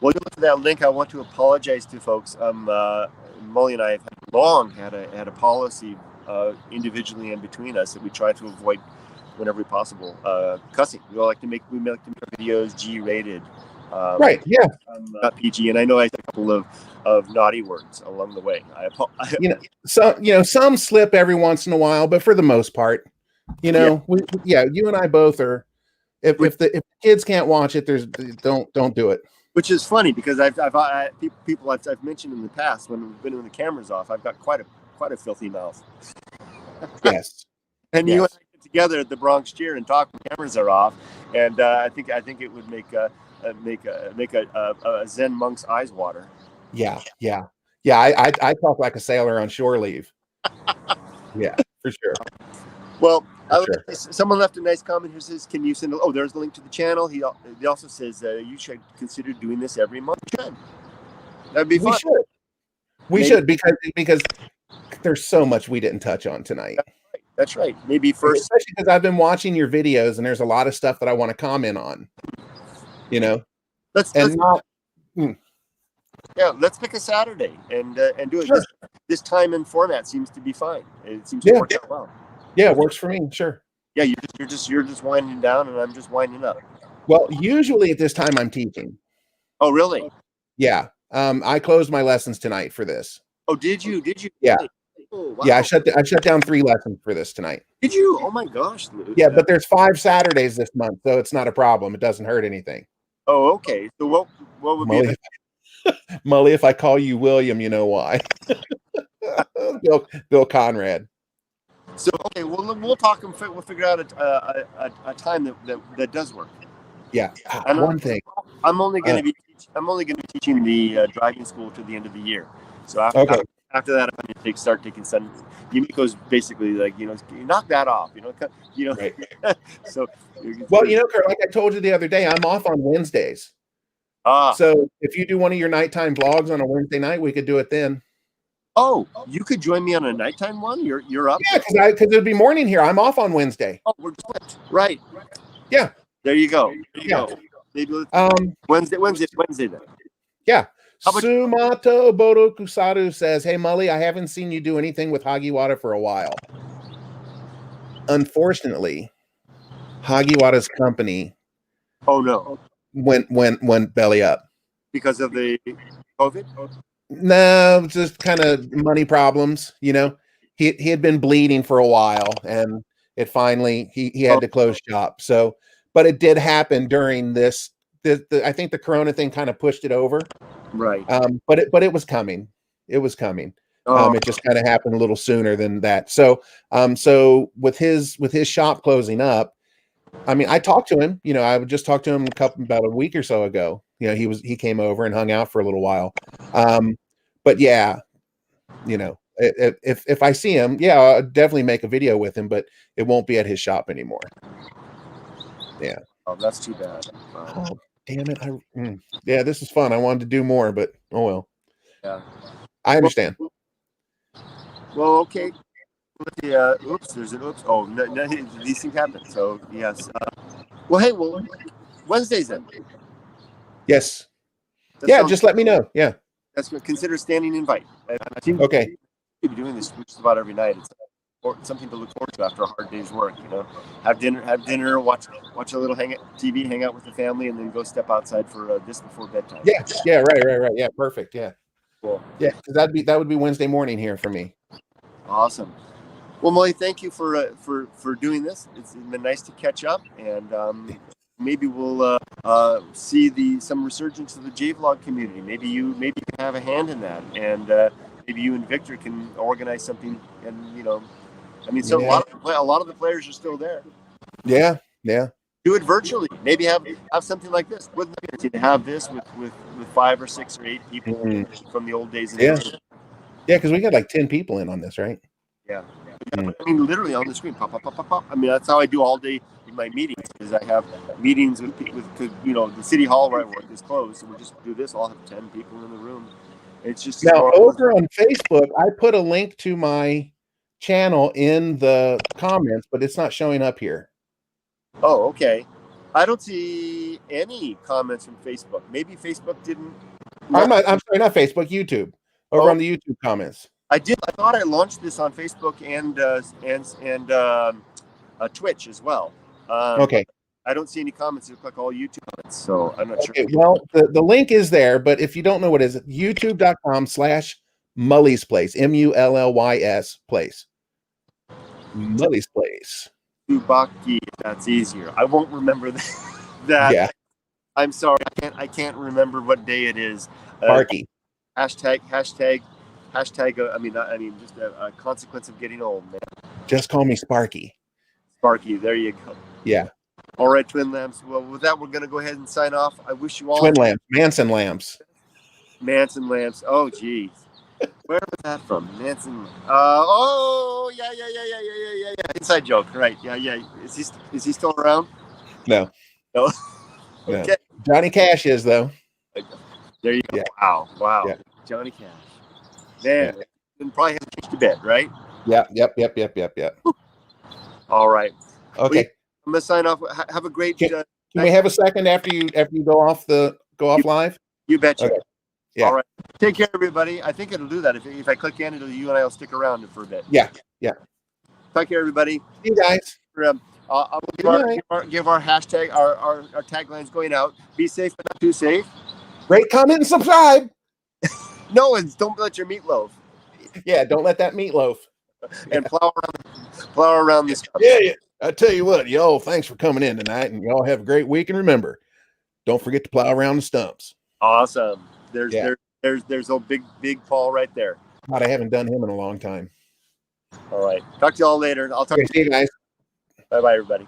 Well, you look for that link. I want to apologize to folks. Mully and I have long had a policy individually and between us that we try to avoid whenever possible cussing. We like to make our videos G-rated. Right. Yeah. Not PG, and I know I said a couple of naughty words along the way. Some slip every once in a while, but for the most part, you and I both are. If the kids can't watch it, don't do it. Which is funny because I've mentioned in the past when the camera's off, I've got quite a filthy mouth. Yes. And you and I get together at the Bronx Cheer and talk when cameras are off, and I think it would make a Zen monk's eyes water. Yeah. I talk like a sailor on shore leave. Yeah, for sure. Well, someone left a nice comment here. Says, "Can you send?" Oh, there's the link to the channel. He also says you should consider doing this every month. That'd be fun. We should because there's so much we didn't touch on tonight. That's right. Maybe first, especially because I've been watching your videos and there's a lot of stuff that I want to comment on. Let's pick a Saturday and do it. Sure. This time and format seems to be fine. It seems to work out well. Yeah, it works for me. Sure. Yeah, you're just winding down and I'm just winding up. Well, usually at this time I'm teaching. Oh, really? Yeah. I closed my lessons tonight for this. Oh, did you? Yeah. Oh, wow. Yeah, I shut down 3 lessons for this tonight. Did you? Oh my gosh, Luke. Yeah, but there's 5 Saturdays this month, so it's not a problem. It doesn't hurt anything. Oh, okay. So what would Mully, Mully, if I call you William, you know why. Bill Conrad. So okay, we'll talk and we'll figure out a time that does work. Yeah. One thing. I'm only going to be teaching the driving school to the end of the year. So after that, I'm going to start taking some. Yumiko's basically like, knock that off, Right. So. Well, Kurt, like I told you the other day, I'm off on Wednesdays. So if you do one of your nighttime vlogs on a Wednesday night, we could do it then. Oh, you could join me on a nighttime one? You're up? Yeah, because it'll be morning here. I'm off on Wednesday. Oh, we're split. Right. Yeah. There you go. Maybe Wednesday then. Yeah. Sumato Bodokusaru says, "Hey Mully, I haven't seen you do anything with Hagiwara for a while. Unfortunately, Hagiwara's company went belly up. Because of the COVID? No, just kind of money problems. He had been bleeding for a while and it finally he had to close shop. So but it did happen during this. I think the Corona thing kind of pushed it over. Right. But it was coming. It was coming. Oh. It just kind of happened a little sooner than that. So so with his shop closing up, I mean, I talked to him. You know, I just talked to him about a week or so ago. You know, he came over and hung out for a little while. But yeah, you know, if I see him, yeah, I'll definitely make a video with him, but it won't be at his shop anymore. Yeah. Oh, that's too bad. Oh, damn it. Yeah, this is fun. I wanted to do more, but oh well. Yeah. I understand. Well, okay. Oops, there's an oops. Oh, no, these things happen. So, yes. Well, hey, Wednesdays then. Yes. Yeah, just let me know. Yeah. That's what consider standing invite. I think okay. We'll be doing this just about every night. It's something to look forward to after a hard day's work. You know, have dinner, watch a little TV, hang out with the family, and then go step outside for this before bedtime. Yeah, right. Yeah, perfect. Yeah, cool. Yeah, that would be Wednesday morning here for me. Awesome. Well, Mully, thank you for doing this. It's been nice to catch up, and maybe we'll see some resurgence of the Jvlog community. Maybe you can have a hand in that, and maybe you and Victor can organize something. And you know, I mean, so a lot of the players are still there. Yeah. Do it virtually. Maybe have something like this. Wouldn't it be to have this with 5 or 6 or 8 people from the old days? Yeah, because we got like 10 people in on this, right? Yeah. I mean, literally on the screen, pop, pop, pop, pop, pop. I mean, that's how I do all day in my meetings. Is I have meetings with you know, the city hall where I work is closed, so we just do this. I'll have 10 people in the room. It's just now over on Facebook. I put a link to my channel in the comments, but it's not showing up here. Oh, okay. I don't see any comments from Facebook. Maybe Facebook didn't. I'm sorry, not Facebook. YouTube. Over on the YouTube comments. I thought I launched this on Facebook and Twitch as well. Okay. I don't see any comments. It looks like all YouTube comments, so I'm not sure. Well, the link is there, but if you don't know what it is, youtube.com/Mully's Place, MULLYS Place. Mully's Place. Subaki, that's easier. I won't remember that. Yeah. I'm sorry. I can't remember what day it is. Sparky. Hashtag. I mean, just a consequence of getting old, man. Just call me Sparky. Sparky. There you go. Yeah. All right, Twin Lambs. Well, with that, we're going to go ahead and sign off. I wish you all... Twin Lambs. Manson Lambs. Oh, geez. Where was that from? Manson. Oh, yeah. Inside joke, right? Yeah. Is he still around? No. Okay. No. Johnny Cash is, though. There you go. Yeah. Wow. Yeah. Johnny Cash. Man, probably hasn't changed a bit, right? Yep. All right. Okay. I'm gonna sign off. Have a great. Can we have a second after you go off live? You betcha. Okay. Yeah. All right. Take care, everybody. I think it'll do that. If I click in, you and I will stick around for a bit. Yeah. Take care, everybody. See you guys. I'll give our hashtag, our taglines going out. Be safe, but not too safe. Rate, comment, and subscribe. No, and don't let your meatloaf. Yeah, don't let that meatloaf. And plow around this. Yeah. I tell you what, y'all, thanks for coming in tonight, and y'all have a great week. And remember, don't forget to plow around the stumps. Awesome. There's a big Paul right there. God, I haven't done him in a long time. All right. Talk to y'all later. I'll talk to you guys. Bye, everybody.